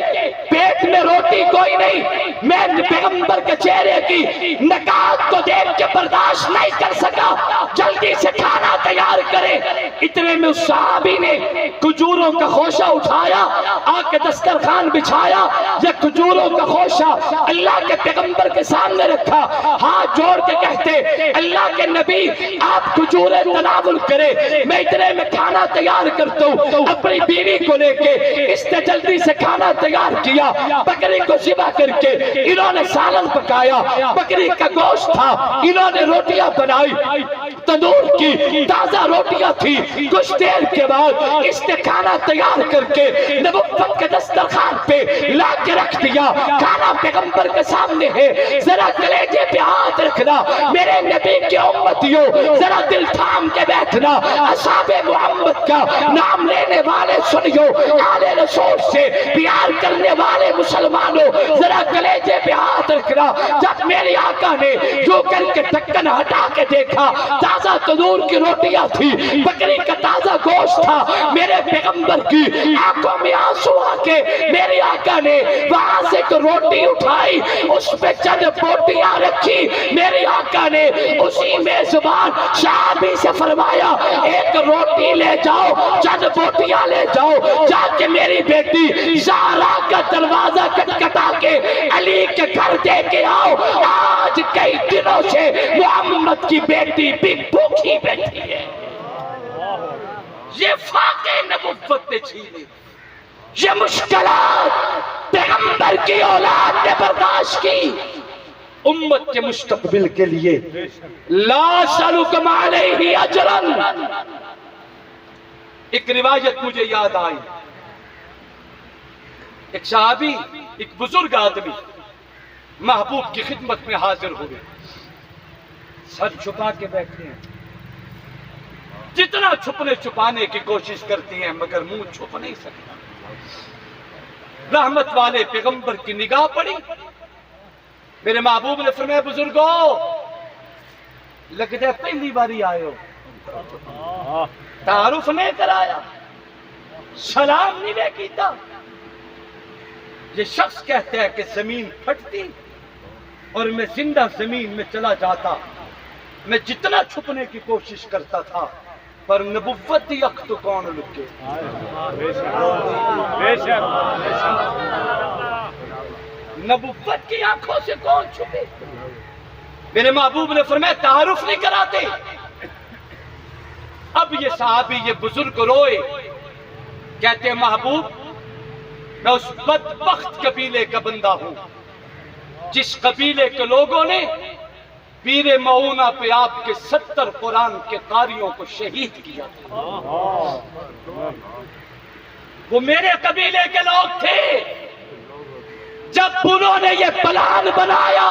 [SPEAKER 2] پیٹ میں روٹی کوئی نہیں، میں پیغمبر کے چہرے کی نکات کو دیکھ کے برداشت نہیں کر سکا، جلدی سے کھانا تیار کریں۔ اتنے میں اس صحابی نے کھجوروں کا خوشہ اٹھایا، آ کے دسترخوان بچھایا، یہ کھجوروں کا خوشہ اللہ کے پیغمبر کے سامنے رکھا، ہاتھ جوڑ کے کہتے اللہ کے نبی آپ کھجوریں تناول کریں، میں اتنے میں کھانا تیار کرتا ہوں۔ اپنی بیوی کو لے کے اس نے جلدی سے کھانا تیار کیا، بکری کو ذبح کر کے انہوں نے سالن پکایا، بکری کا گوشت تھا، انہوں نے روٹیاں بنائی، تندور کی تازہ روٹیاں تھی۔ کچھ دیر کے بعد اس نے کھانا تیار کر کے نبوت کے دسترخوان پہ لا کے رکھ دیا، کھانا پیغمبر کے سامنے ہے، ذرا کلیجے پہ ہاتھ رکھنا، میرے نبی کے امتیوں ذرا دل تھام کے بیٹھنا، اصحاب محمد کا نام لینے والے سنیو، آل رسول سے پیار کرنے والے مسلمانوں ذرا کلیجے پہ ہاتھ رکھنا۔ جب میرے آقا نے جو کر کے ڈھکن ہٹا کے دیکھا، تازہ تندور کی روٹیاں تھی، بکری کا تازہ گوشت تھا، میرے پیغمبر کی آنکھوں میں آنسو آ کے میرے آقا نے وہاں سے ایک روٹی اٹھائی، اس پہ چند بوٹیاں رکھی، میرے آقا نے اسی میزبان صحابی سے فرمایا ایک روٹی لے جاؤ، چند بوٹیاں لے جاؤ، جا کے میری بیٹی زہرا کا دروازہ کٹکھٹا کے علی کے گھر دے کے آؤ، آج کئی دنوں سے محمد کی بیٹی بھی بھوکی بیٹھی ہے۔ یہ فاقے نبوت نے چھینے، یہ مشکلات پیغمبر کی اولاد نے برداشت کی، امت کے مستقبل کے لیے لا سألکم علیہ اجرا۔ ایک روایت مجھے یاد آئی، ایک صحابی، ایک بزرگ آدمی محبوب کی خدمت میں حاضر ہوئے، سر چھپا کے بیٹھے ہیں، جتنا چھپنے چھپانے کی کوشش کرتی ہیں مگر منہ چھپ نہیں سکتا۔ رحمت والے پیغمبر کی نگاہ پڑی، میرے محبوب نے فرمایا بزرگو لگتا ہے پہلی باری آئے ہو، تعارف نہیں کرایا، سلام نہیں میں کیتا۔ یہ شخص کہتا ہے کہ زمین پھٹتی اور میں زندہ زمین میں چلا جاتا، میں جتنا چھپنے کی کوشش کرتا تھا پر نبوت دی اخ تو کون لکے، نبوت کی آنکھوں سے کون چھپے۔ میرے محبوب نے فرمایا تعارف نہیں کراتے۔ اب یہ صحابی، یہ بزرگ روئے، کہتے ہیں محبوب میں اس بدبخت قبیلے کا بندہ ہوں جس قبیلے کے لوگوں نے پیر معونہ پہ آپ کے 70 قرآن کے قاریوں کو شہید کیا تھا۔ وہ میرے قبیلے کے لوگ تھے، جب انہوں نے یہ پلان بنایا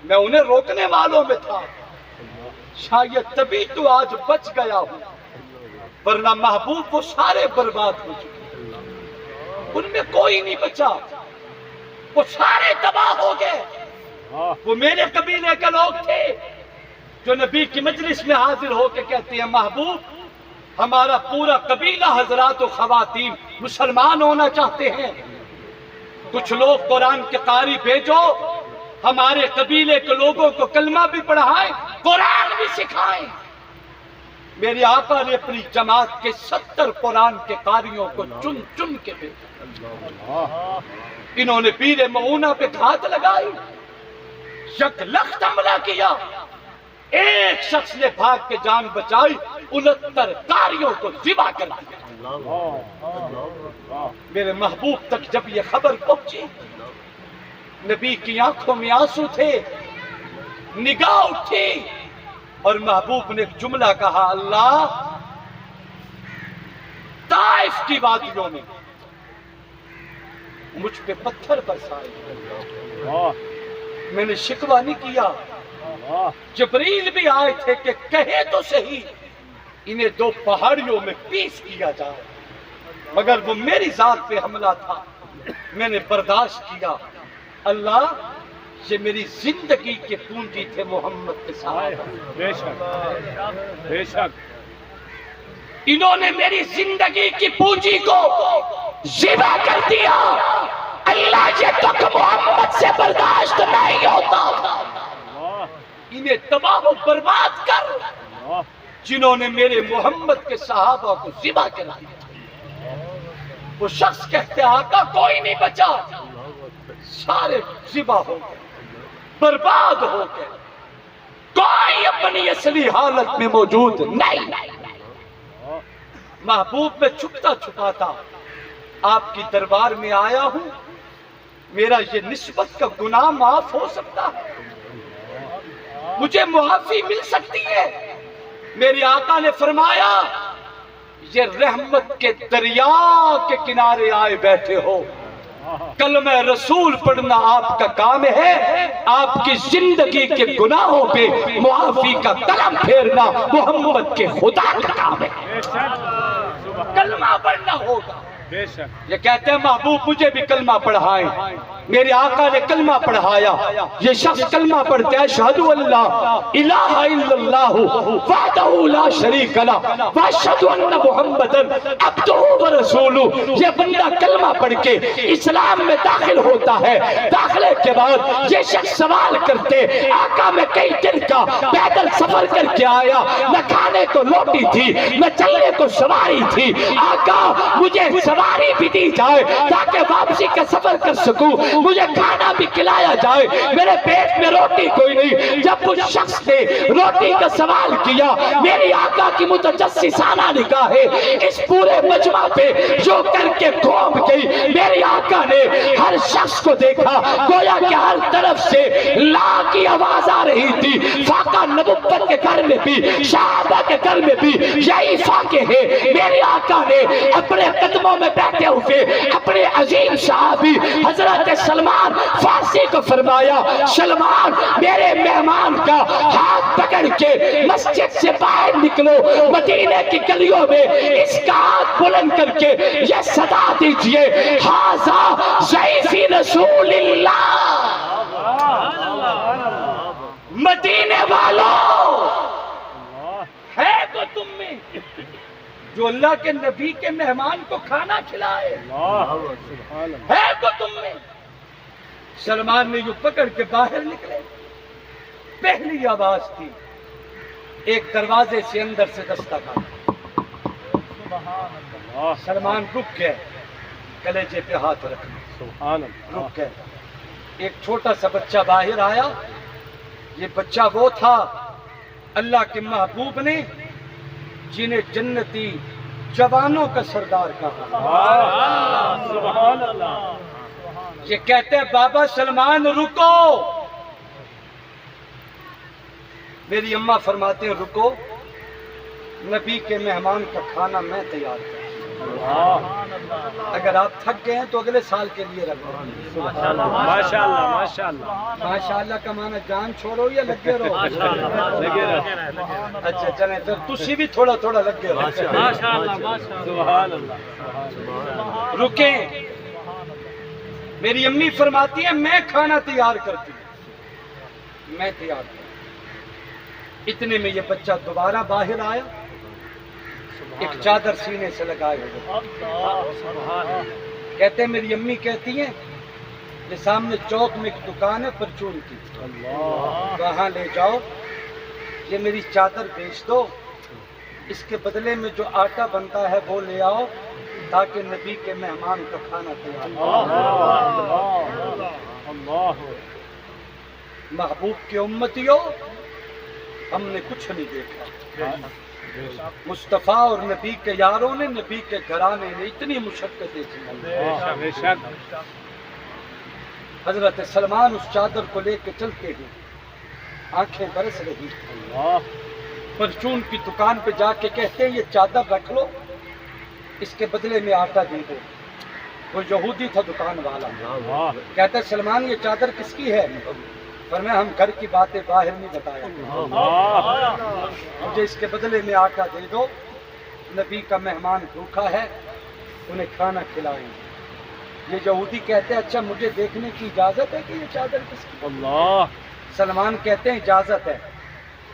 [SPEAKER 2] میں انہیں روکنے والوں میں تھا، شاید تبھی تو آج بچ گیا ہوں، ورنہ محبوب وہ سارے برباد ہو چکے، ان میں کوئی نہیں بچا، وہ سارے تباہ ہو گئے۔ وہ میرے قبیلے کے لوگ تھے جو نبی کی مجلس میں حاضر ہو کے کہتے ہیں محبوب ہمارا پورا قبیلہ حضرات و خواتین مسلمان ہونا چاہتے ہیں، کچھ لوگ قرآن کے قاری بھیجو، ہمارے قبیلے کے لوگوں کو کلمہ بھی پڑھائیں، قرآن بھی سکھائیں۔ میرے آقا نے اپنی جماعت کے 70 قرآن کے قاریوں کو چن چن کے بھیجا، انہوں نے پیر معونہ پہ گھات لگائی، یک لخت حملہ کیا، ایک شخص نے بھاگ کے جان بچائی، 69 قاریوں کو ذبح کر دیا۔ میرے محبوب تک جب یہ خبر پہنچی، نبی کی آنکھوں میں آنسو تھے، نگاہ اٹھی اور محبوب نے ایک جملہ کہا، اللہ طائف کی وادیوں میں مجھ پہ پتھر برسائے، میں نے شکوہ نہیں کیا، جبریل بھی آئے تھے کہ کہے تو صحیح انہیں 2 پہاڑیوں میں پیس کیا جائے، مگر وہ میری ذات پہ حملہ تھا، میں نے برداشت کیا۔ اللہ یہ میری زندگی کے پونجی تھے محمد کے ساتھ،
[SPEAKER 3] بے شک بے شک،
[SPEAKER 2] انہوں نے میری زندگی کی پونجی کو ذبح کر دیا، اللہ یہ تک محمد سے برداشت نہیں ہوتا، انہیں تباہ و برباد کر۔ جنہوں نے میرے محمد کے صحابہ کو ذبح کرا دیا، وہ شخص کہتے آقا کوئی نہیں بچا، سارے ذبح ہو گئے، برباد ہو گئے، کوئی اپنی اصلی حالت میں موجود نہیں۔ محبوب میں چھپتا چھپاتا آپ کی دربار میں آیا ہوں، میرا یہ نسبت کا گناہ معاف ہو سکتا ہے، مجھے معافی مل سکتی ہے۔ میرے آقا نے فرمایا یہ رحمت کے دریا کے کنارے آئے بیٹھے ہو، کلمہ رسول پڑھنا آپ کا کام ہے، آپ کی زندگی کے گناہوں پہ معافی کا کلم پھیرنا محمد کے خدا کا کام ہے، کلمہ پڑھنا ہوگا۔ یہ کہتے ہیں محبوب مجھے بھی کلمہ پڑھائیں، میرے آقا نے کلمہ پڑھایا، یہ شخص کلمہ پڑھتے ہیں اشہد اللہ الہ الا اللہ وحدہ لا شریک لہ واشہد ان محمدًا عبدہ ورسولہ، یہ بندہ کلمہ پڑھ کے اسلام میں داخل ہوتا ہے، داخلے کے بعد یہ شخص سوال کرتے آقا میں کئی دن کا پیدل سفر کر کے آیا، نہ کھانے کو روٹی تھی نہ چلنے کو سواری تھی، آقا مجھے سواری بھی دی جائے تاکہ واپسی کا سفر کر سکوں، مجھے کھانا بھی کھلایا جائے، میرے پیٹ میں روٹی کوئی نہیں۔ جب اس شخص نے روٹی کا سوال کیا، میری آقا کی متجسسانہ نگاہیں اس پورے مجمع پہ جو کر کے گھوم گئی، میری آقا نے ہر شخص کو دیکھا، گویا کہ ہر طرف سے لا کی آواز آ رہی تھی، فاقہ نبوت کے گھر میں بھی صحابہ کے گھر میں بھی یہی فاقے ہیں۔ میری آقا نے اپنے قدموں میں بیٹھے ہوئے اپنے عظیم صحابی حضرت سلمان فارسی کو فرمایا، سلمان میرے مہمان کا ہاتھ پکڑ کے مسجد سے باہر نکلو، مدینے کی گلیوں میں اس کا ہاتھ بلند کر کے یہ صدا دیجئے، ھذا ضیف رسول اللہ۔ مدینے والوں ہے تو تم میں جو اللہ کے نبی کے مہمان کو کھانا کھلائے، ہے تو تم میں۔ سلمان نے یوں پکڑ کے باہر نکلے، پہلی آواز تھی، ایک دروازے سے اندر سے دستک آیا، سلمان رک گئے، کلیجے پہ ہاتھ رکھنا، رک گئے۔ ایک چھوٹا سا بچہ باہر آیا، یہ بچہ وہ تھا اللہ کے محبوب نے جنہیں جنتی جوانوں کا سردار کہا۔ یہ کہتے ہیں بابا سلمان رکو، میری اماں فرماتے ہیں رکو، نبی کے مہمان کا کھانا میں تیار کروں، اگر آپ تھک گئے ہیں تو اگلے سال کے لیے رکھو۔
[SPEAKER 3] ماشاءاللہ ماشاءاللہ
[SPEAKER 2] ماشاءاللہ کا معنی جان چھوڑو یا لگے رہو؟ اچھا چلیں پھر تسی بھی تھوڑا تھوڑا لگے رہو۔
[SPEAKER 3] ماشاءاللہ سبحان اللہ۔
[SPEAKER 2] رکیں، میری امی فرماتی ہے میں کھانا تیار کرتی ہوں، میں تیار کرتی ہوں۔ اتنے میں یہ بچہ دوبارہ باہر آیا، ایک چادر سینے سے لگائے ہوئے، کہتے ہیں میری امی کہتی ہیں یہ سامنے چوک میں ایک دکان ہے پرچون کی، وہاں لے جاؤ، یہ میری چادر بیچ دو، اس کے بدلے میں جو آٹا بنتا ہے وہ لے آؤ تاکہ نبی کے مہمان کا کھانا تیار ہو۔ محبوب کی امتیوں ہم نے کچھ نہیں دیکھا، مصطفیٰ اور نبی کے یاروں نے، نبی کے گھرانے نے اتنی مشقتیں کی. حضرت سلمان اس چادر کو لے کے چلتے ہیں، آنکھیں برس رہی، پرچون کی دکان پہ جا کے کہتے ہیں یہ چادر رکھ لو، اس کے بدلے میں آٹا دے دو. وہ یہودی تھا دکان والا، کہتا ہے سلمان یہ چادر کس کی ہے؟ فرمایا ہم گھر کی باتیں باہر نہیں بتایا، مجھے اس کے بدلے میں آٹا دے دو، نبی کا مہمان بھوکا ہے، انہیں کھانا کھلائیں. یہ یہودی کہتے ہیں اچھا مجھے دیکھنے کی اجازت ہے کہ یہ چادر کس کی؟ سلمان کہتے ہیں اجازت ہے.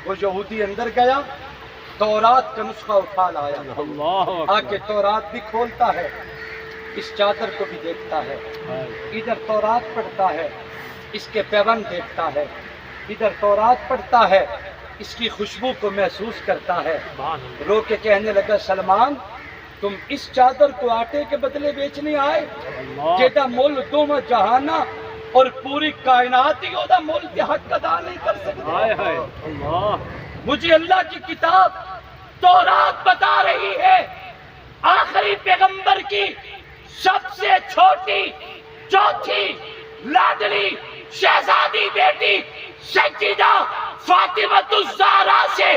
[SPEAKER 2] وہ یہودی اندر گیا، تورات کا نسخہ اٹھا لایا، آ کے تورات بھی کھولتا ہے، اس چادر کو بھی دیکھتا ہے، ادھر تورات پڑھتا ہے، اس کے پیوند دیکھتا ہے، ادھر تورات پڑھتا ہے، اس کی خوشبو کو محسوس کرتا ہے. رو کے کہنے لگا سلمان تم اس چادر کو آٹے کے بدلے بیچنے آئے؟ جیدہ مول دوم جہانا اور پوری کائنات ہی ہودا مول کے حق ادا نہیں کر سکتے. مجھے اللہ کی کتاب تورات بتا رہی ہے آخری پیغمبر کی سب سے چھوٹی چوتھی لاڈلی شہزادی بیٹی سیدہ فاطمہ الزہرا سے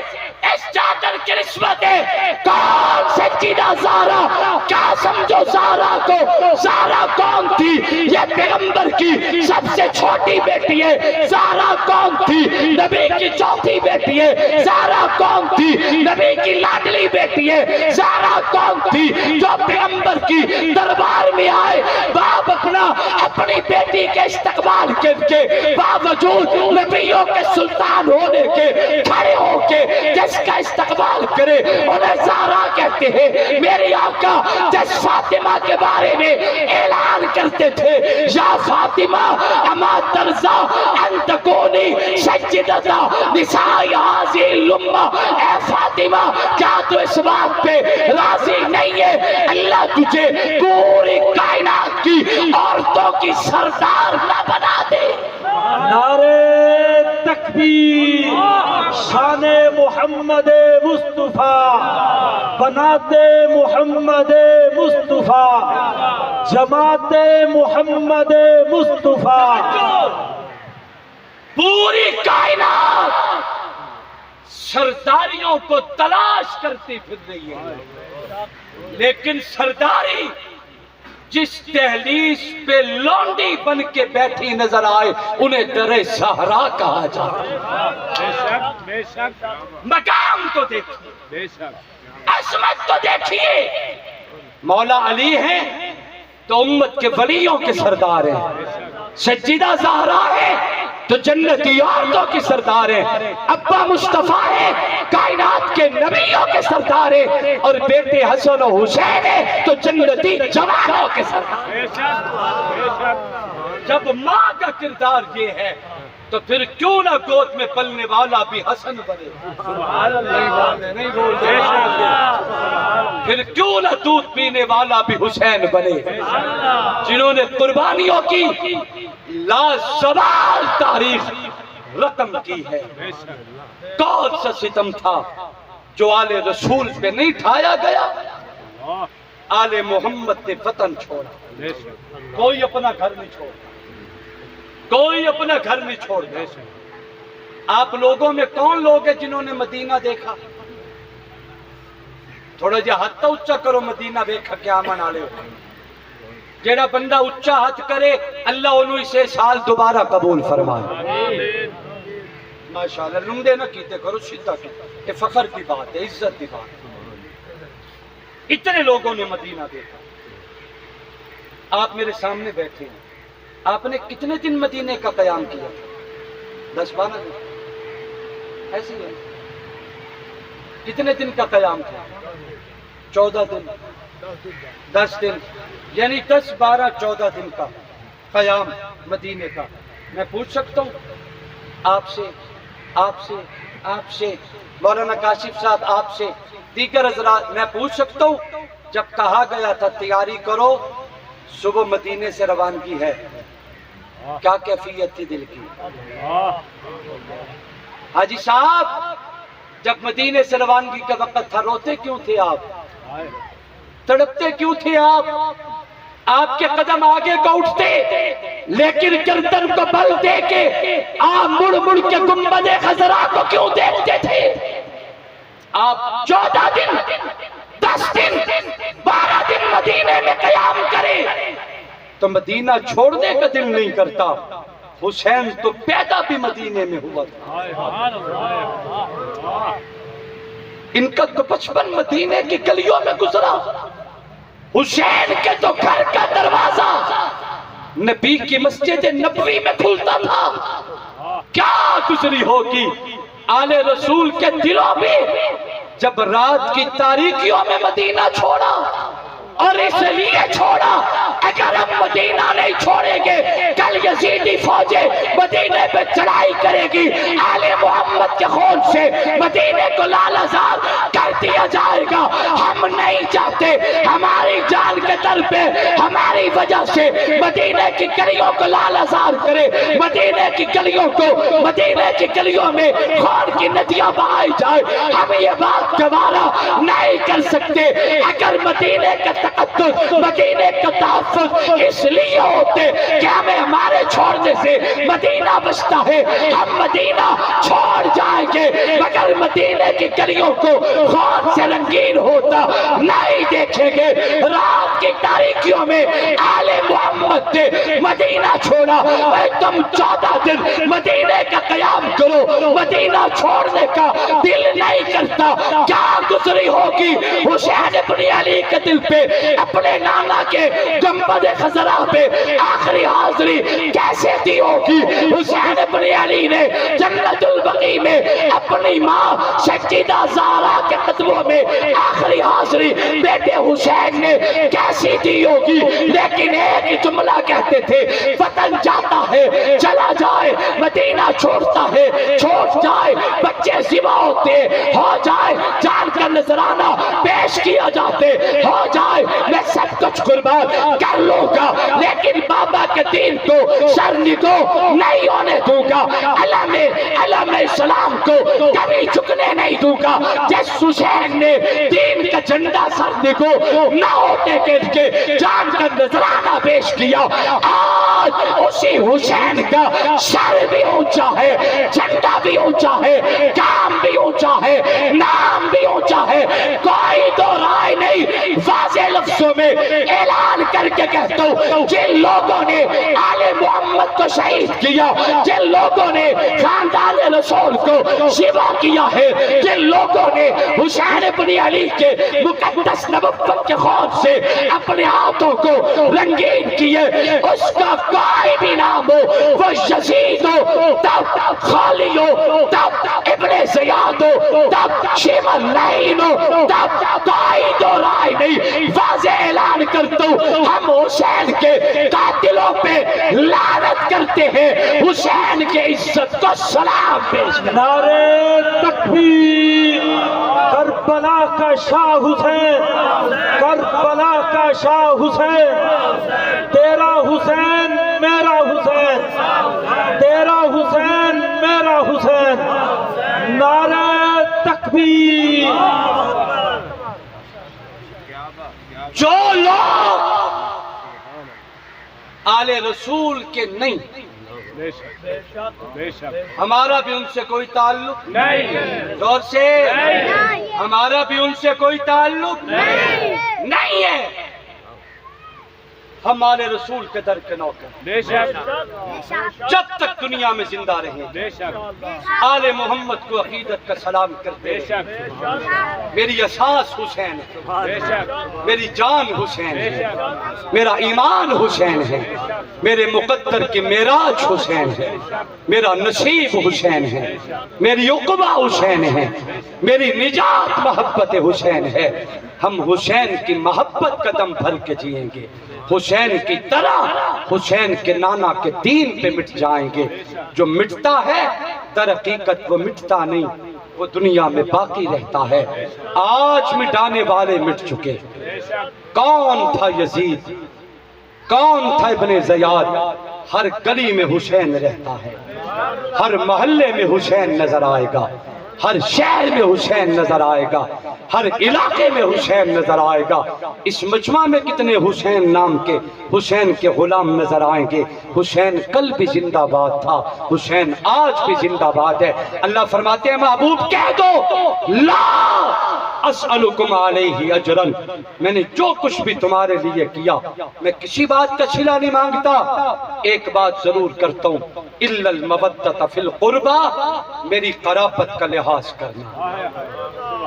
[SPEAKER 2] اس چادر کی نسبت ہے. کون سیدہ زہرا؟ کیا سمجھو زہرا کو؟ زہرا کون تھی؟ یہ پیغمبر کی سب سے چھوٹی بیٹی ہے. زہرا کون تھی؟ نبی کی چوتھی بیٹی ہے. زہرا کون تھی؟ نبی کی لاڈلی بیٹی ہے. زہرا کون تھی؟ جو پیغمبر کی دربار میں آئے، باپ اپنی بیٹی کے استقبال کے باوجود نبیوں کے سلطان ہونے کے کھڑے ہو کے جس کا استقبال کرے انہیں زہرا کہتے ہیں. میری آقا جس فاطمہ کے بارے میں اعلان کرتے تھے یا فاطمہ اما ترضا ان تکونی سیدۃ نساء ہذہ الامہ، اے فاطمہ کیا تو اس بات پہ راضی نہیں ہے اللہ تجھے پوری کائنات کی عورتوں کی سردار نہ بنا دے؟
[SPEAKER 1] نعرے تکبیر، شان محمد مصطفیٰ، بنات محمد مصطفیٰ، جماعت محمد مصطفیٰ.
[SPEAKER 2] پوری کائنات سرداریوں کو تلاش کرتی پھر رہی ہے، لیکن سرداری جس دہلیز پہ لونڈی بن کے بیٹھی نظر آئے انہیں در صحرا کہا جاتا ہے. مقام تو دیکھیے، عظمت تو دیکھیے. مولا علی ہیں تو امت کے ولیوں کے سردار ہیں، سیدہ زہرا ہے تو جنتی عورتوں کی سردار ہیں، ابا مصطفیٰ ہے کائنات کے نبیوں کے سردار ہیں، اور بیٹے حسن و حسین ہے تو جنتی جوانوں کے سردار ہیں. جب ماں کا کردار یہ ہے تو پھر کیوں نہ گود میں پلنے والا بھی حسن بنے؟ نہیں بولتے. پھر کیوں نہ دودھ پینے والا بھی حسین بنے؟ جنہوں نے قربانیوں کی لازوال تاریخ رقم کی ہے. کون سا ستم تھا جو آل رسول پہ نہیں ٹھایا گیا؟ آل محمد نے وطن چھوڑا، کوئی اپنا گھر نہیں چھوڑا، کوئی اپنا گھر نہیں چھوڑ دے. آپ لوگوں میں کون لوگ ہیں جنہوں نے مدینہ دیکھا؟ تھوڑا جا ہاتھ اچھا کرو، مدینہ دیکھا کیا من آلے ہو. جیڑا بندہ اچھا ہاتھ کرے اللہ انہوں اسے سال دوبارہ قبول فرمائے. ماشاءاللہ رندے نہ کیتے کرو، سیدھا کرو، یہ فخر کی بات ہے، عزت کی بات ہے. اتنے لوگوں نے مدینہ دیکھا. آپ میرے سامنے بیٹھے ہیں، آپ نے کتنے دن مدینے کا قیام کیا؟ 10-12 دن ایسی ہے. کتنے دن کا قیام کیا؟ 14 دن، 10 دن، یعنی 10 12 14 دن کا قیام مدینے کا. میں پوچھ سکتا ہوں آپ سے مولانا کاشف صاحب، آپ سے دیگر حضرات، میں پوچھ سکتا ہوں جب کہا گیا تھا تیاری کرو صبح مدینے سے روانگی ہے، کیا کیفیت تھی دل کی؟ حاجی صاحب جب مدینے سے روانگی کا وقت تھا روتے کیوں تھے آپ؟ تڑپتے کیوں تھے آپ کے قدم آگے کا اٹھتے لیکن گردن کو بل دے کے آپ مڑ مڑ کے گنبد خضرا کو کیوں دیکھتے تھے؟ آپ 14 دن 10 دن 12 دن مدینے میں قیام کرے تو مدینہ چھوڑنے کا دل نہیں کرتا۔ حسین تو پیدا بھی مدینے میں ہوا تھا، ان کا تو بچپن مدینے کی گلیوں میں گزرا۔ حسین کے تو گھر کا دروازہ نبی کی مسجد نبوی میں کھلتا تھا۔ کیا گزری ہوگی آل رسول کے دلوں میں جب رات کی تاریکیوں میں مدینہ چھوڑا، اور اس لیے چھوڑا اگر ہم مدینہ نہیں چھوڑیں گے کل یزیدی فوجیں مدینے پہ چڑھائی کرے گی، آل محمد کے خون سے مدینے کو لال آزار کر دیا جائے گا۔ ہم نہیں چاہتے ہماری جان کے در پہ ہماری وجہ سے مدینے کی گلیوں کو لال آزار کرے، مدینے کی گلیوں کو، مدینے کی گلیوں میں خون کی ندیاں بہائی جائے۔ ہم یہ بات گوارا نہیں کر سکتے۔ اگر مدینے کا تقدس، مدینے کا تحفظ اس لیے ہوتے کہ ہمیں ہمارے چھوڑنے سے مدینہ بچتا ہے، ہم مدینہ چھوڑ جائیں گے مگر مدینے کی گلیوں کو خون سے رنگین ہوتا نہیں دیکھیں گے۔ رات کی تاریکیوں میں آل محمد نے مدینہ چھوڑا، اے تم 14 دن مدینے کا قیام کرو، مدینہ چھوڑنے کا دل نہیں کرتا۔ کیا گزری ہوگی حسین ابن علی کے دل پہ، اپنے نانا کے گنبد خضرا پہ آخری حاضری کیسے دی ہوگی؟ حسین ابن علی نے جنت البقیع میں اپنی ماں سیدہ زہرا کے قدموں میں آخری حاضری بیٹے حسین نے کیسی دی ہوگی؟ لیکن ایک جملہ کہتے تھے، وطن جاتا ہے چلا جائے، مدینہ چھوڑتا ہے چھوڑ جائے، بچے ذبح ہوتے ہو جائے، جان کا نذرانہ پیش کیا جاتے ہو جائے، میں سب کچھ قربان کر لوں گا لیکن بابا کے دین کو سرنگو نہیں ہونے دوں گا، علم اسلام کو کبھی جھکنے نہیں دوں گا۔ جس حسین نے دین کا جھنڈا سرنگو نہ ہوتے کے جان کا نذرانہ پیش کیا، آج اسی حسین کا سر بھی اونچا ہے، جھنڈا بھی اونچا ہے، کام بھی اونچا ہے، نام بھی اونچا ہے۔ کوئی دو رائے نہیں، واضح لفظوں میں اعلان کر کے کہتا ہوں، جن لوگوں نے آل محمد کو شہید کیا، جن لوگوں نے خاندان رسول کو ذبح کیا ہے، جن لوگوں نے حسین ابن علی کے مقدس نبوت کے خون سے اپنے ہاتھوں کو رنگین کیے، اس کا کوئی بھی نام ہو، وہ یزید ہو تب خالی ہو، تب ابن زیاد ہو، تب شیمن لعین ہو، تب کوئی دو رائے نہیں، واضح اعلان کرتا ہوں، ہم حسین کے قاتلوں پہ لعنت کرتے ہیں، حسین کے عزت کو سلام پیش کرتے ہیں۔
[SPEAKER 1] نعرہ تکبیر، کربلا کا شاہ حسین، کربلا کا شاہ حسین، تیرا حسین میرا حسین، تیرا حسین میرا حسین، نعرہ تکبیر۔
[SPEAKER 2] جو لوگ آل رسول کے نہیں، ہمارا بھی ان سے کوئی تعلق نہیں، زور سے ہمارا بھی ان سے کوئی تعلق نہیں ہے، ہم آل رسول کے در کے نوکر، جب تک دنیا میں زندہ رہیں آل محمد کو عقیدت کا سلام کرتے ہیں۔ میری اساس حسین ہے، میری جان حسین ہے، میرا ایمان حسین ہے، میرے مقدر کی معراج حسین ہے، میرا نصیب حسین ہے، میری عقبہ حسین ہے، میری نجات محبت حسین ہے۔ ہم حسین کی محبت کا دم بھر کے جئیں گے، حسین کی طرح حسین کے نانا کے دین پہ مٹ جائیں گے۔ جو مٹتا ہے در حقیقت وہ مٹتا نہیں، وہ دنیا میں باقی رہتا ہے۔ آج مٹانے والے مٹ چکے۔ کون تھا یزید؟ کون تھا ابن زیاد؟ ہر گلی میں حسین رہتا ہے، ہر محلے میں حسین نظر آئے گا۔ ہر شہر میں حسین نظر آئے گا، ہر علاقے میں حسین نظر آئے گا۔ اس مجمع میں کتنے حسین نام کے حسین کے غلام نظر آئیں گے۔ حسین کل بھی زندہ باد تھا، حسین آج بھی زندہ باد ہے۔ اللہ فرماتے ہیں محبوب کہہ دو لا اسألکم علیہ اجرن، میں نے جو کچھ بھی تمہارے لیے کیا میں کسی بات کا صلہ نہیں مانگتا، ایک بات ضرور کرتا ہوں الا المودۃ فی القربى، میری قرابت کا لحاظ کرنا،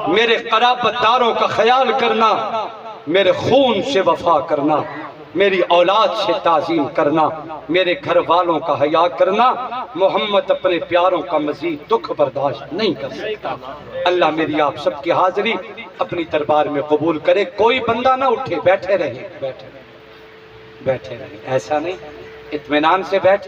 [SPEAKER 2] میرے قرابت داروں کا خیال کرنا، میرے خون سے وفا کرنا، میری اولاد سے تعظیم کرنا، میرے گھر والوں کا حیا کرنا۔ محمد اپنے پیاروں کا مزید دکھ برداشت نہیں کر سکتا۔ اللہ میری آپ سب کی حاضری اپنی دربار میں قبول کرے۔ کوئی بندہ نہ اٹھے، بیٹھے رہے، بیٹھے رہے، ایسا نہیں، اطمینان سے بیٹھے۔